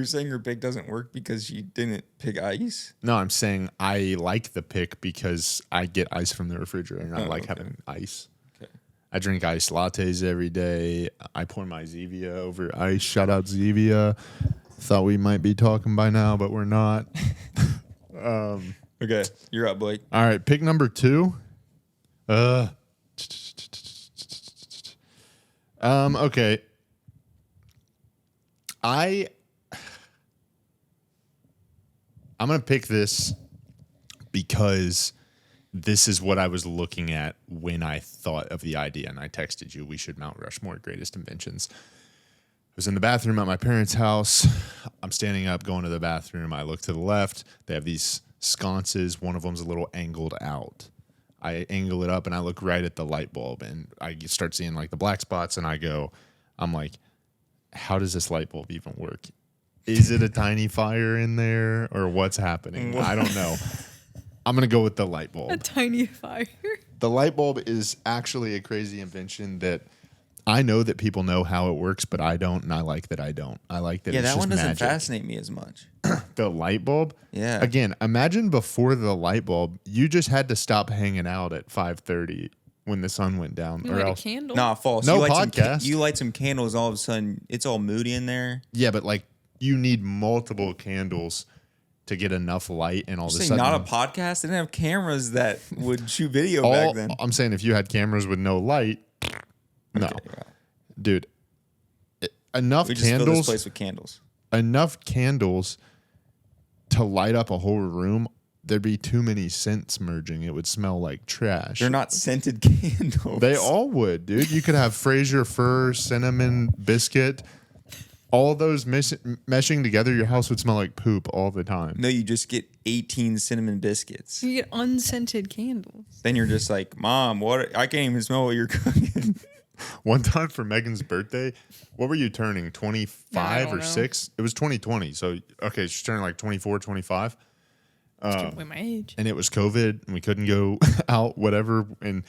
saying your pick doesn't work because you didn't pick ice? No, I'm saying I like the pick because I get ice from the refrigerator and I like okay. having ice. Okay. I drink iced lattes every day. I pour my Zevia over ice. Shout out Zevia. Thought we might be talking by now, but we're not. Okay, you're up, Blake. All right, pick number 2. Okay. I'm gonna pick this because this is what I was looking at when I thought of the idea, and I texted you. We should Mount Rushmore greatest inventions. I was in the bathroom at my parents' house. I'm standing up, going to the bathroom. I look to the left. They have these sconces. One of them's a little angled out. I angle it up and I look right at the light bulb and I start seeing like the black spots and I'm like, how does this light bulb even work? Is it a tiny fire in there or what's happening? I don't know. I'm going to go with the light bulb. A tiny fire. The light bulb is actually a crazy invention that I know that people know how it works, but I don't, and I like that I don't. I like that it's that just one doesn't magic. fascinate me as much. The light bulb? Yeah. Again, imagine before the light bulb, you just had to stop hanging out at 5:30 when the sun went down. You or light a else, candle. Nah, false. No you podcast. You light some candles, all of a sudden, it's all moody in there. yeah, but like you need multiple candles to get enough light, and all of a Saying sudden, not a podcast. They didn't have cameras that would shoot video back then. I'm saying if you had cameras with no light, no, dude, enough We just fill this candles, place with candles. enough candles to light up a whole room. There'd be too many scents merging. It would smell like trash. They're not scented candles. They all would, dude. You could have Fraser fir, cinnamon, biscuit. All those meshing together, your house would smell like poop all the time. No, you just get 18 cinnamon biscuits. You get unscented candles. Then you're just like, Mom, what? I can't even smell what you're cooking. One time for Megan's birthday, what were you turning? 25 or know. 6? It was 2020. So, okay, she's turning like 24, 25. Giving away my age. And it was COVID and we couldn't go out, whatever. And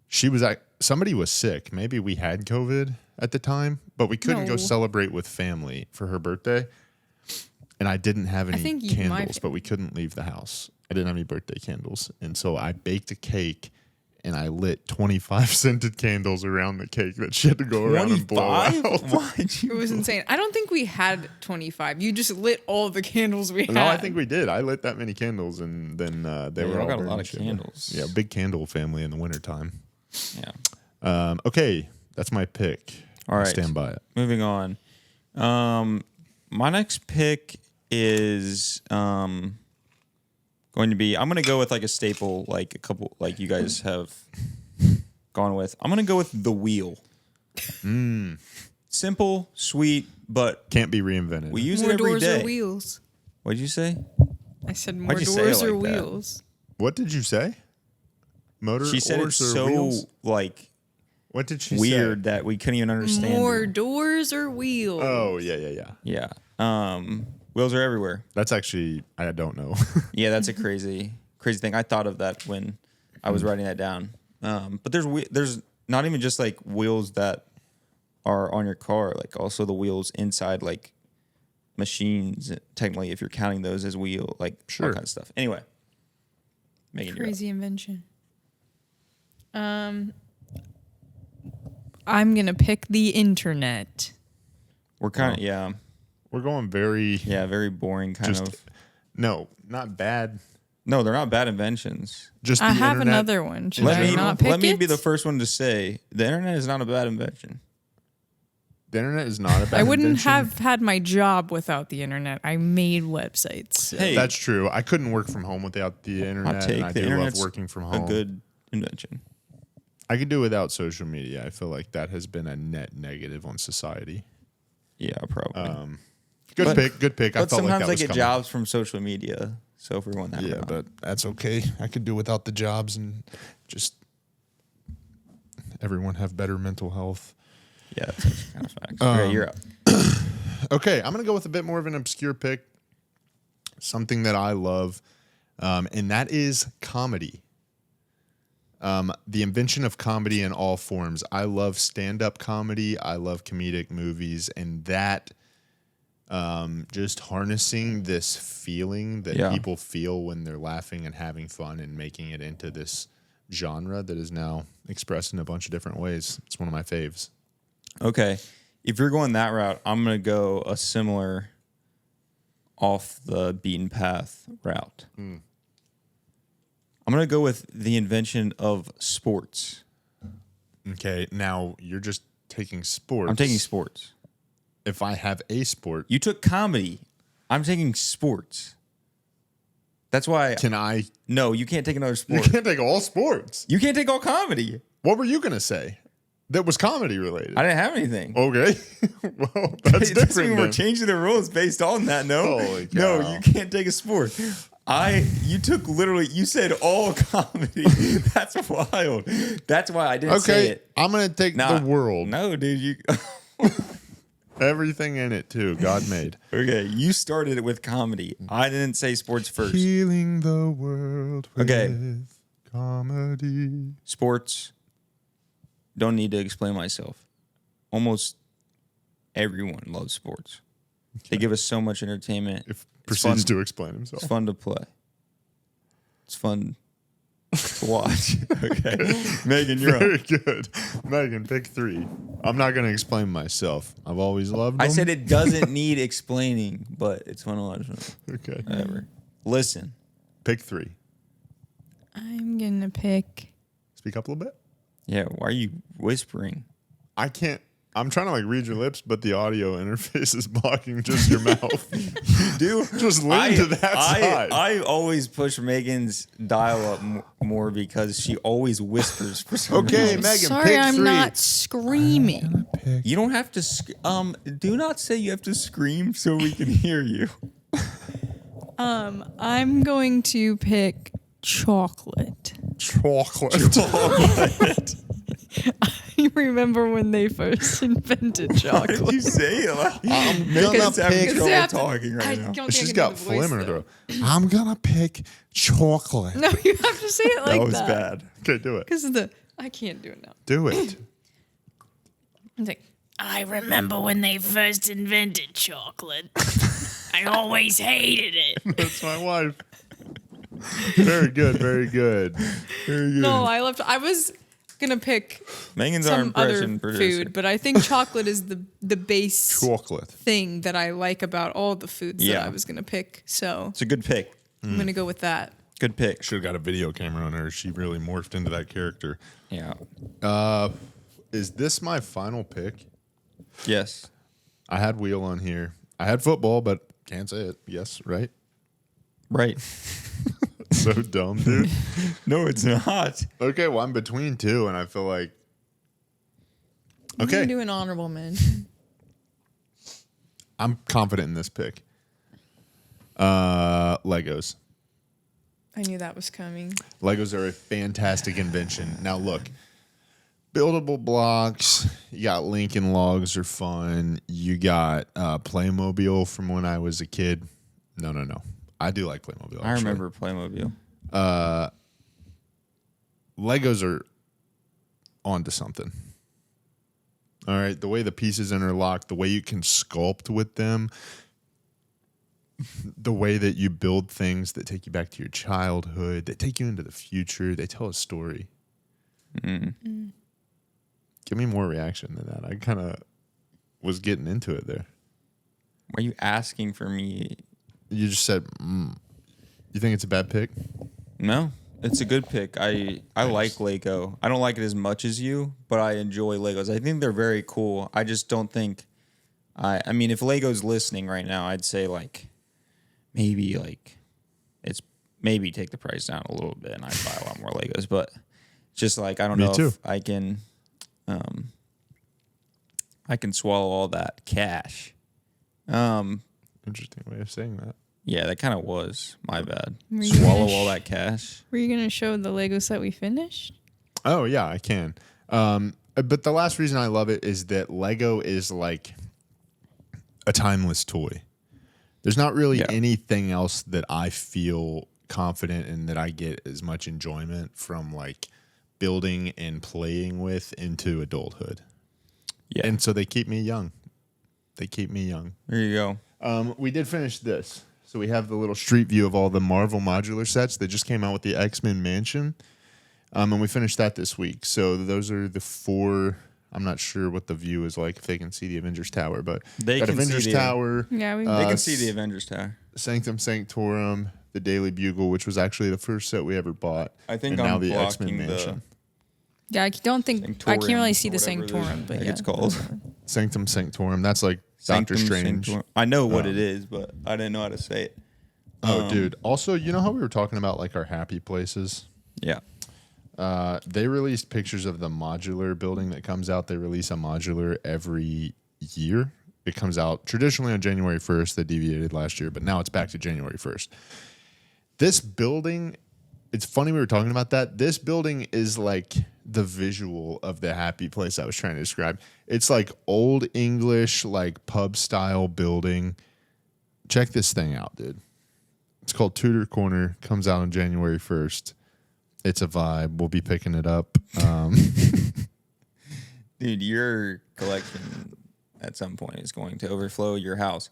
she was somebody was sick. Maybe we had COVID at the time, but we couldn't go No. celebrate with family for her birthday. And I didn't have any think you might- candles, but we couldn't leave the house. I didn't have any birthday candles. And so I baked a cake and I lit 25 scented candles around the cake that she had to go around and blow out. 25? Why'd It you? was insane. I don't think we had 25. You just lit all the candles we had. No, I think we did. I lit that many candles and then they were y'all all got a burning lot of shit. candles. Yeah, big candle family in the wintertime. Yeah. Okay, that's my pick. All I'll right. stand by it. Moving on. My next pick is going to be. I'm going to go with like a staple, like a couple, like you guys have gone with. I'm going to go with the wheel. Simple, sweet, but Can't be reinvented. we use more it every doors day. or wheels. What'd you say? I said more Why'd you say it doors or like that? wheels. What did you say? Motor She said it's or so wheels? like What did she weird say? that we couldn't even understand. More her. doors or wheels. Oh, yeah. Yeah. Wheels are everywhere. That's actually, I don't know. Yeah, that's a crazy thing. I thought of that when I was writing that down. But there's not even just like wheels that are on your car, like also the wheels inside like machines. Technically, if you're counting those as wheel, like Sure. all kinds of stuff. Anyway, Megan, you're up. Crazy invention. I'm gonna pick the internet. We're kind of We're going very, very boring kind just, of. no, not bad. No, they're not bad inventions. Just I the have internet. another one. Should Let I me not pick let me it? be the first one to say the internet is not a bad invention. The internet is not a bad I wouldn't invention. have had my job without the internet. I made websites. So. Hey, That's true. I couldn't work from home without the internet. hot take. And I The do love internet's working from a home. good invention. I could do without social media. I feel like that has been a net negative on society. Yeah, probably. Good pick. I But felt like sometimes that I was get coming. jobs from social media. So if we want that, or Yeah, not. but that's okay. I could do without the jobs and just everyone have better mental health. yeah, that's kind of facts. Okay, you're up. Okay, I'm going to go with a bit more of an obscure pick. Something that I love, and that is comedy. The invention of comedy in all forms. I love stand-up comedy. I love comedic movies, and that just harnessing this feeling that Yeah. people feel when they're laughing and having fun and making it into this genre that is now expressed in a bunch of different ways. It's one of my faves. Okay, if you're going that route, I'm gonna go a similar off the beaten path route. I'm gonna go with the invention of sports. Okay, now you're just taking sports. I'm taking sports. If I have a sport, You took comedy. I'm taking sports. That's why. can I? No, you can't take another You sport. can't take all sports. You can't take all comedy. What were you gonna say? That was comedy related. I didn't have anything. Okay. Well, that's different. We're changing the rules based on that. No, Holy cow. no, you can't take a sport. You took literally. You said all comedy. That's wild. That's why I didn't say it. I'm gonna take the world. No, dude. You. Everything in it too. God made. Okay, you started it with comedy. I didn't say sports first. Healing the world with Okay. comedy. Sports. Don't need to explain myself. Almost everyone loves sports. They give us so much entertainment. If proceeds to explain himself. It's fun to play. It's fun to watch. Okay. Megan, you're Very up. good. Megan, pick 3. I'm not going to explain myself. I've always loved them. I said it doesn't need explaining, but it's fun to watch. Okay. Whatever. Listen. Pick 3. I'm going to pick. Speak up a little bit. Yeah, why are you whispering? I can't. I'm trying to like read your lips, but the audio interface is blocking just your mouth. Dude, just lean to that side. I always push Megan's dial up more because she always whispers for some Okay, reason. Megan, Sorry, pick I'm 3. not screaming. You don't have to. Do not say you have to scream so we can hear you. I'm going to pick chocolate. Chocolate. You remember when they first invented Why chocolate? did you say it? Like, I'm Megan's gonna having pick. trouble talking right now. She's got phlegm in her throat. I'm gonna pick chocolate. No, you have to say it like That was that. bad. Okay, do it. Because I can't do it now. Do it. It's like, I remember when they first invented chocolate. I always hated it. That's my wife. Very good. Very good. Very good. no, I was gonna pick Megan's our some other impression producer. food, but I think chocolate is the base Chocolate. thing that I like about all the foods Yeah. that I was gonna pick. So It's a good pick. I'm gonna go with that. Good pick. Should have got a video camera on her. She really morphed into that character. Yeah. Is this my final pick? Yes. I had wheel on here. I had football, but can't say it. Yes, right? Right. So dumb, dude. No, it's not. Okay, well, I'm between 2, and I feel like. I'm gonna Okay, do an honorable mention. I'm confident in this pick. Legos. I knew that was coming. Legos are a fantastic invention. Now, look, buildable blocks. You got Lincoln Logs are fun. You got Playmobil from when I was a kid. No. I do like Playmobil. I actually. remember Playmobil. Legos are onto something. All right, the way the pieces interlock, the way you can sculpt with them, the way that you build things that take you back to your childhood, that take you into the future, they tell a story. Give me more reaction than that. I kind of was getting into it there. Why are you asking for me? You just said, you think it's a bad pick? No, it's a good pick. I like Lego. I don't like it as much as you, but I enjoy Legos. I think they're very cool. I just don't think I mean, if Lego's listening right now, I'd say maybe take the price down a little bit and I'd buy a lot more Legos, but just I don't know too. if I can swallow all that cash. Interesting way of saying that. Yeah, that kind of was my bad. Were you Swallow gonna all that cash. Were you gonna show the Legos that we finished? Oh, yeah, I can. But the last reason I love it is that Lego is like a timeless toy. There's not really anything else that I feel confident in that I get as much enjoyment from building and playing with into adulthood. Yeah. And so they keep me young. There you go. We did finish this. So we have the little street view of all the Marvel modular sets. They just came out with the X-Men Mansion. And we finished that this week. So those are the 4. I'm not sure what the view is like if they can see the Avengers Tower, but They got can Avengers see the- Tower, Yeah, we. They can see the Avengers Tower. Sanctum Sanctorum, the Daily Bugle, which was actually the first set we ever bought. I think and now I'm the blocking X-Men the Mansion. yeah, I don't think I can't really see the Sanctorium, Sanctorum, but I think yeah, it's called. Sanctum Sanctorum. That's like Doctor Sanctum Strange. Sanctorum. I know what it is, but I didn't know how to say it. Oh, dude. Also, you know how we were talking about our happy places? Yeah. They released pictures of the modular building that comes out. They release a modular every year. It comes out traditionally on January 1st. They deviated last year, but now it's back to January 1st. This building, it's funny we were talking about that. This building is like the visual of the happy place I was trying to describe. It's like old English, like pub style building. Check this thing out, dude. It's called Tudor Corner. Comes out on January 1st. It's a vibe. We'll be picking it up. Dude, your collection at some point is going to overflow your house.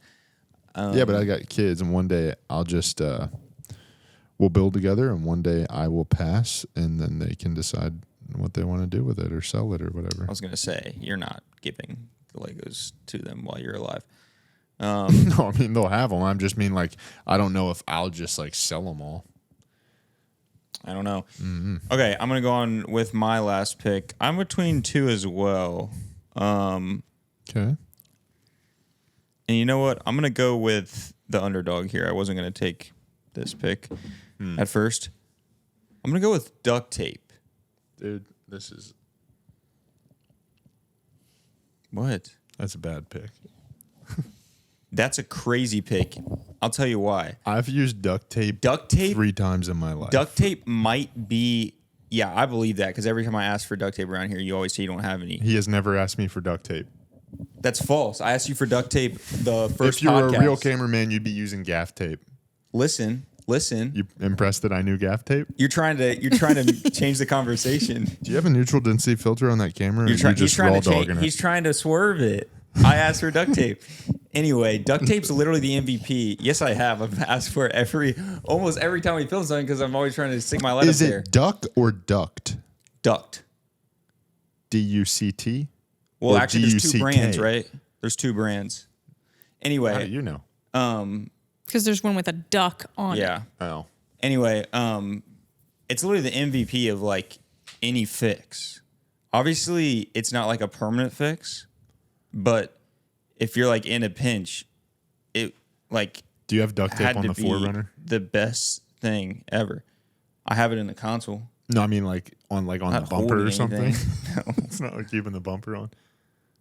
Yeah, but I got kids, and one day I'll just we'll build together, and one day I will pass, and then they can decide what they want to do with it or sell it or whatever. I was going to say, you're not giving the Legos to them while you're alive. No, I mean, they'll have them. I just mean, like, I don't know if I'll just, like, sell them all. I don't know. Mm-hmm. Okay, I'm going to go on with my last pick. I'm between two as well. Okay. And you know what? I'm going to go with the underdog here. I wasn't going to take this pick at first. I'm going to go with duct tape. Dude, this is... What? That's a bad pick. That's a crazy pick. I'll tell you why. I've used duct tape 3 times in my life. Duct tape might be... Yeah, I believe that because every time I ask for duct tape around here, you always say you don't have any. He has never asked me for duct tape. That's false. I asked you for duct tape the first If you were podcast. a real cameraman, you'd be using gaff tape. Listen. You impressed that I knew gaff tape? You're trying to change the conversation. Do you have a neutral density filter on that camera? Or He's trying to swerve it. I asked for duct tape. Anyway, duct tape's literally the MVP. Yes, I have. I've asked for it almost every time we film something because I'm always trying to stick my letter there. Is it duck or duct? Duct. D-U-C-T? Well, or actually, there's 2 D-U-C-K? brands, right? There's 2 brands. Anyway. How do you know? Because there's one with a duck on it. Yeah. Oh. Anyway, it's literally the MVP of like any fix. Obviously, it's not like a permanent fix, but if you're like in a pinch, it like Do you have duct tape on the Forerunner? The best thing ever. I have it in the console. No, I mean like on the Not bumper or holding something. anything. No. It's not like keeping the bumper on.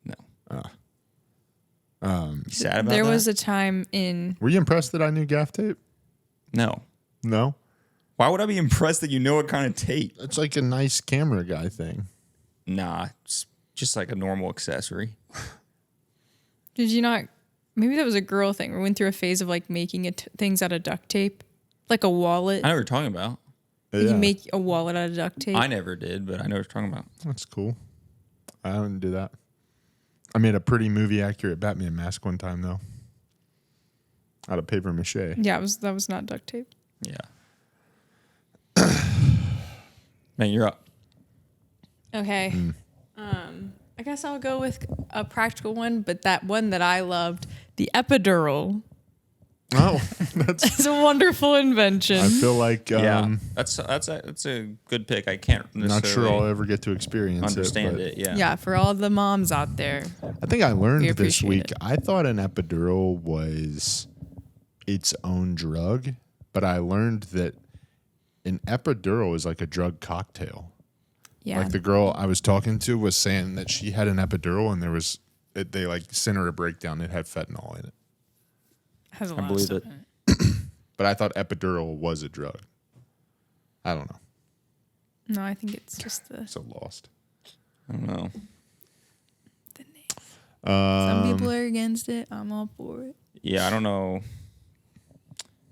No. You sad about There that? was a time in... Were you impressed that I knew gaff tape? No. No. Why would I be impressed that you know what kind of tape? It's like a nice camera guy thing. Nah, it's just like a normal accessory. Did you not... Maybe that was a girl thing. We went through a phase of like making things out of duct tape. Like a wallet. I know what you're talking about. You make a wallet out of duct tape. I never did, but I know what you're talking about. That's cool. I didn't do that. I made a pretty movie accurate Batman mask one time though. Out of paper mache. Yeah, that was not duct tape. Yeah. Man, you're up. Okay. I guess I'll go with a practical one, but that one that I loved, the epidural. Oh, that's. It's a wonderful invention. I feel like Yeah, that's a good pick. I can't not sure I'll necessarily ever get to experience understand it. it. Yeah. Yeah, for all the moms out there. I think I learned We this appreciate week. it. I thought an epidural was its own drug, but I learned that an epidural is like a drug cocktail. Yeah. Like the girl I was talking to was saying that she had an epidural and they like sent her a breakdown. It had fentanyl in it. Has a lot I of believe stuff it. in it. But I thought epidural was a drug. I don't know. No, I think it's just the So lost. I don't know. name. Some people are against it. I'm all for it. Yeah, I don't know.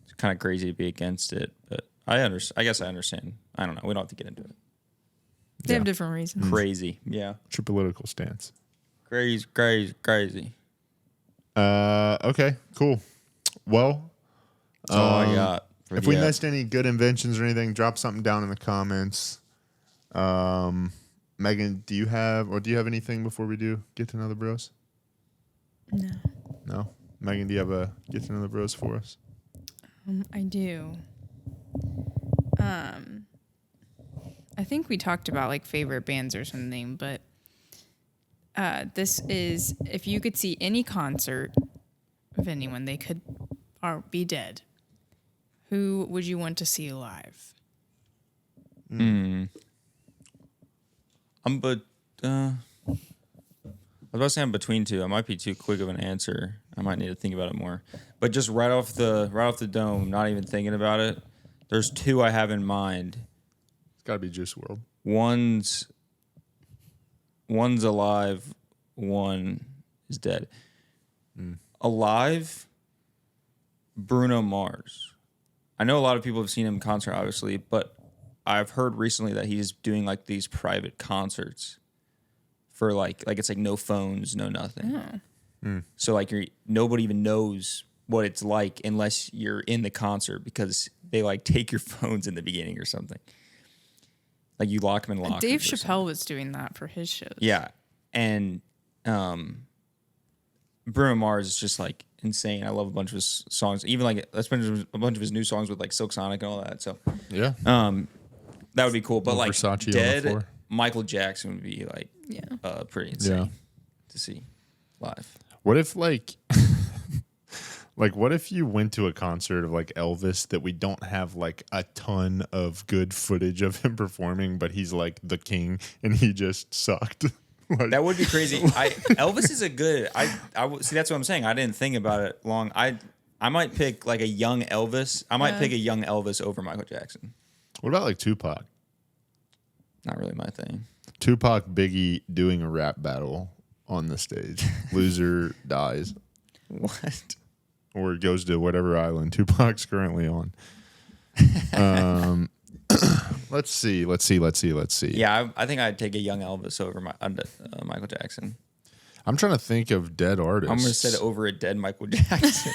It's kind of crazy to be against it, but I guess I understand. I don't know. We don't have to get into it. They have different reasons. Crazy. Yeah. What's your political stance? Crazy. Okay, cool. Well, That's all I got. For if we missed any good inventions or anything, drop something down in the comments. Megan, do you have anything before we do get to know the bros? No. No? Megan, do you have a get to know the bros for us? I do. I think we talked about like favorite bands or something, but this is if you could see any concert of anyone, they could be dead. Who would you want to see live? I'm but I was about to say I'm between two. I might be too quick of an answer. I might need to think about it more. But just right off the dome, not even thinking about it. There's two I have in mind. It's got to be Juice WRLD. One's alive, one is dead. Alive, Bruno Mars. I know a lot of people have seen him in concert, obviously, but I've heard recently that he's doing like these private concerts for like it's like no phones, no nothing. So like nobody even knows what it's like unless you're in the concert because they like take your phones in the beginning or something. Like you lock them in lockers. Dave Chappelle was doing that for his shows. Yeah, and Bruno Mars is just like insane. I love a bunch of his songs, even like a bunch of his new songs with like Silk Sonic and all that. So yeah, that would be cool. But like Versace dead, Michael Jackson would be like pretty insane to see live. What if like what if you went to a concert of like Elvis that we don't have like a ton of good footage of him performing, but he's like the king and he just sucked? Like, that would be crazy. Elvis is a good. I see. That's what I'm saying. I didn't think about it long. I might pick like a young Elvis. I might pick a young Elvis over Michael Jackson. What about like Tupac? Not really my thing. Tupac, Biggie doing a rap battle on the stage. Loser dies. What? Or it goes to whatever island Tupac's currently on. Let's see. Yeah, I think I'd take a young Elvis over Michael Jackson. I'm trying to think of dead artists. I'm going to set it over a dead Michael Jackson.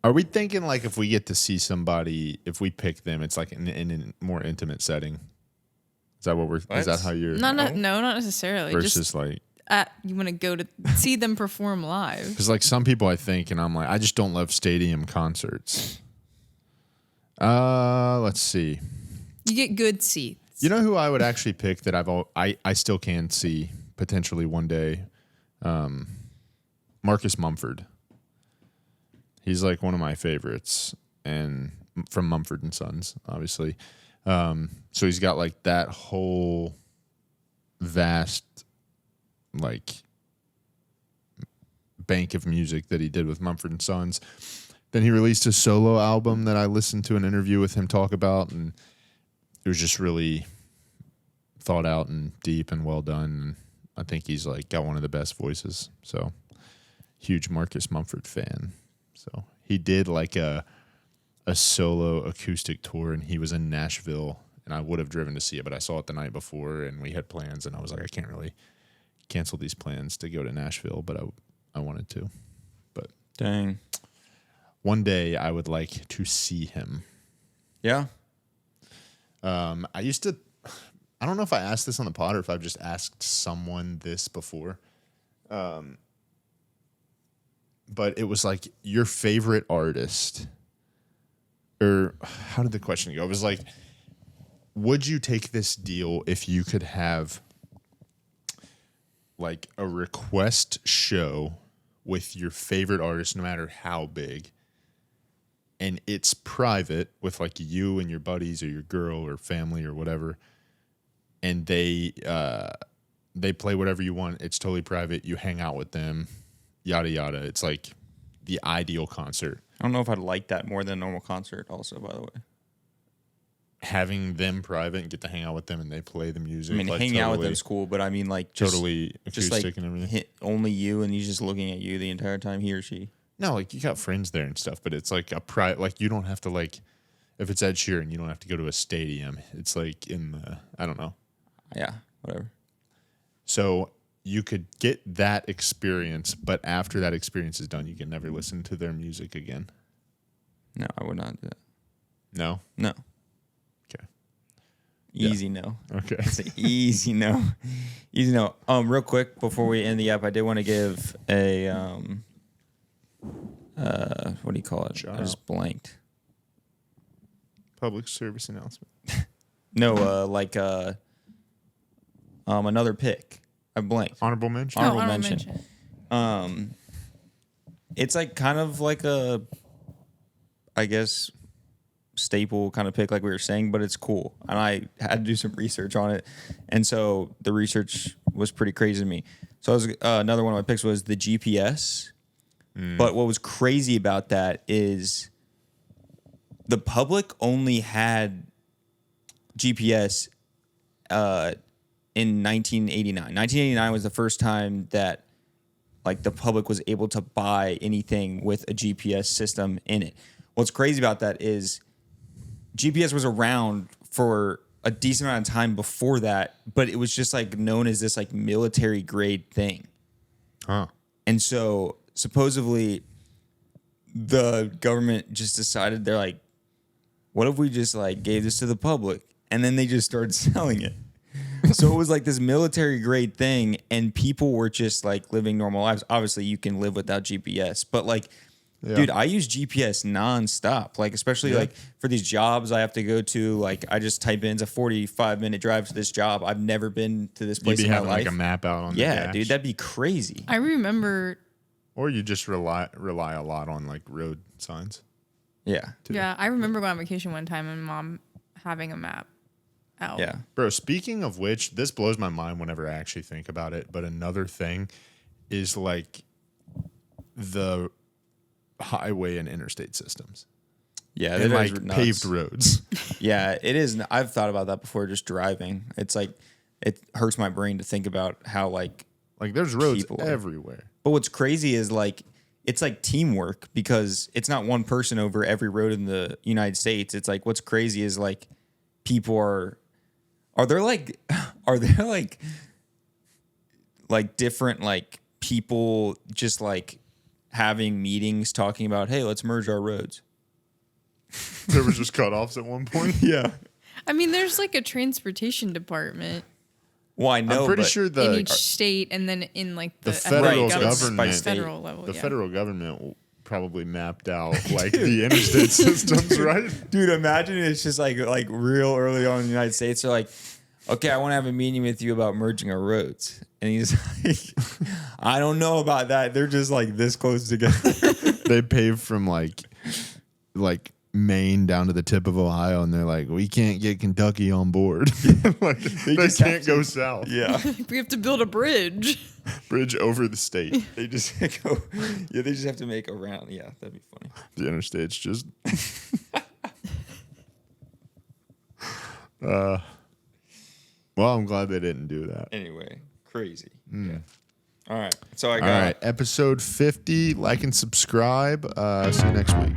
Are we thinking like if we get to see somebody, if we pick them, it's like in a more intimate setting? Is that what we're? What? Is that how you're? No, not necessarily. Versus just, like, you want to go to see them perform live? Because like some people, I think, and I'm like, I just don't love stadium concerts. Let's see. You get good seats. You know who I would actually pick that I still can see potentially one day? Marcus Mumford. He's like one of my favorites, and from Mumford and Sons, obviously. So he's got like that whole vast like bank of music that he did with Mumford and Sons. Then he released a solo album that I listened to an interview with him talk about, and it was just really thought out and deep and well done. And I think he's like got one of the best voices. So huge Marcus Mumford fan. So he did like a solo acoustic tour, and he was in Nashville, and I would have driven to see it, but I saw it the night before, and we had plans, and I was like, I can't really cancel these plans to go to Nashville, but I wanted to. But dang, one day I would like to see him. Yeah. I don't know if I asked this on the pod or if I've just asked someone this before. But it was like your favorite artist, or how did the question go? It was like, would you take this deal if you could have like a request show with your favorite artist, no matter how big, and it's private with like you and your buddies or your girl or family or whatever, and they play whatever you want. It's totally private. You hang out with them, yada yada. It's like the ideal concert. I don't know if I'd like that more than a normal concert. Also, by the way, having them private and get to hang out with them and they play the music. I mean, like hanging out with them is cool, but I mean, like just, totally acoustic just like and everything. Only you, and he's just looking at you the entire time, he or she. No, like you got friends there and stuff, but it's like a private. Like you don't have to like, if it's Ed Sheeran, you don't have to go to a stadium. It's like in the, I don't know. Yeah, whatever. So you could get that experience, but after that experience is done, you can never listen to their music again. No, I would not do that. No? No. Okay. Easy no. Okay. It's an easy no. Easy no. Real quick before we end the app, I did want to give a what do you call it? Shout I just out. blanked. Public service announcement. No, another pick. I blanked. Honorable mention. Honorable mention. It's like kind of like a, I guess, staple kind of pick, like we were saying, but it's cool. And I had to do some research on it. And so the research was pretty crazy to me. So another one of my picks was the GPS. But what was crazy about that is the public only had GPS in 1989. 1989 was the first time that like the public was able to buy anything with a GPS system in it. What's crazy about that is GPS was around for a decent amount of time before that, but it was just like known as this like military grade thing. Huh. And so supposedly the government just decided, they're like, what if we just like gave this to the public? And then they just started selling it. So it was like this military grade thing, and people were just like living normal lives. Obviously you can live without GPS, but like, dude, I use GPS nonstop. Like, especially like for these jobs I have to go to, like I just type in, it's a 45-minute drive to this job. I've never been to this place You'd be in my having life. like a map out on the dash. Dude, that'd be crazy. I remember. Or you just rely a lot on like road signs. Yeah. Yeah, I remember going on vacation one time and mom having a map out. Yeah. Bro, speaking of which, this blows my mind whenever I actually think about it. But another thing is like the highway and interstate systems. Yeah. And like paved roads. Yeah, it is. I've thought about that before, just driving. It's like, it hurts my brain to think about how like there's roads people everywhere. But what's crazy is like, it's like teamwork, because it's not one person over every road in the United States. It's like, what's crazy is like people are there like different like people just like having meetings talking about, hey, let's merge our roads. There was just cutoffs at one point. Yeah. I mean, there's like a transportation department Well, I know, I'm pretty but sure in each state, and then in like the the federal Right, government, by state. federal level. the yeah. federal government probably mapped out like the interstate systems, right? dude, imagine it's just like real early on in the United States. They're like, okay, I want to have a meeting with you about merging our roads. And he's like, I don't know about that. They're just like this close together. They paved from like Maine down to the tip of Ohio, and they're like, we can't get Kentucky on board. Like, they can't go south. Yeah. We have to build a bridge. Bridge over the state. They just go, yeah, they just have to make a round. Yeah, that'd be funny. The interstate's just well, I'm glad they didn't do that. Anyway, crazy. Yeah. All right. So I got All right, episode 50. Like and subscribe. See you next week.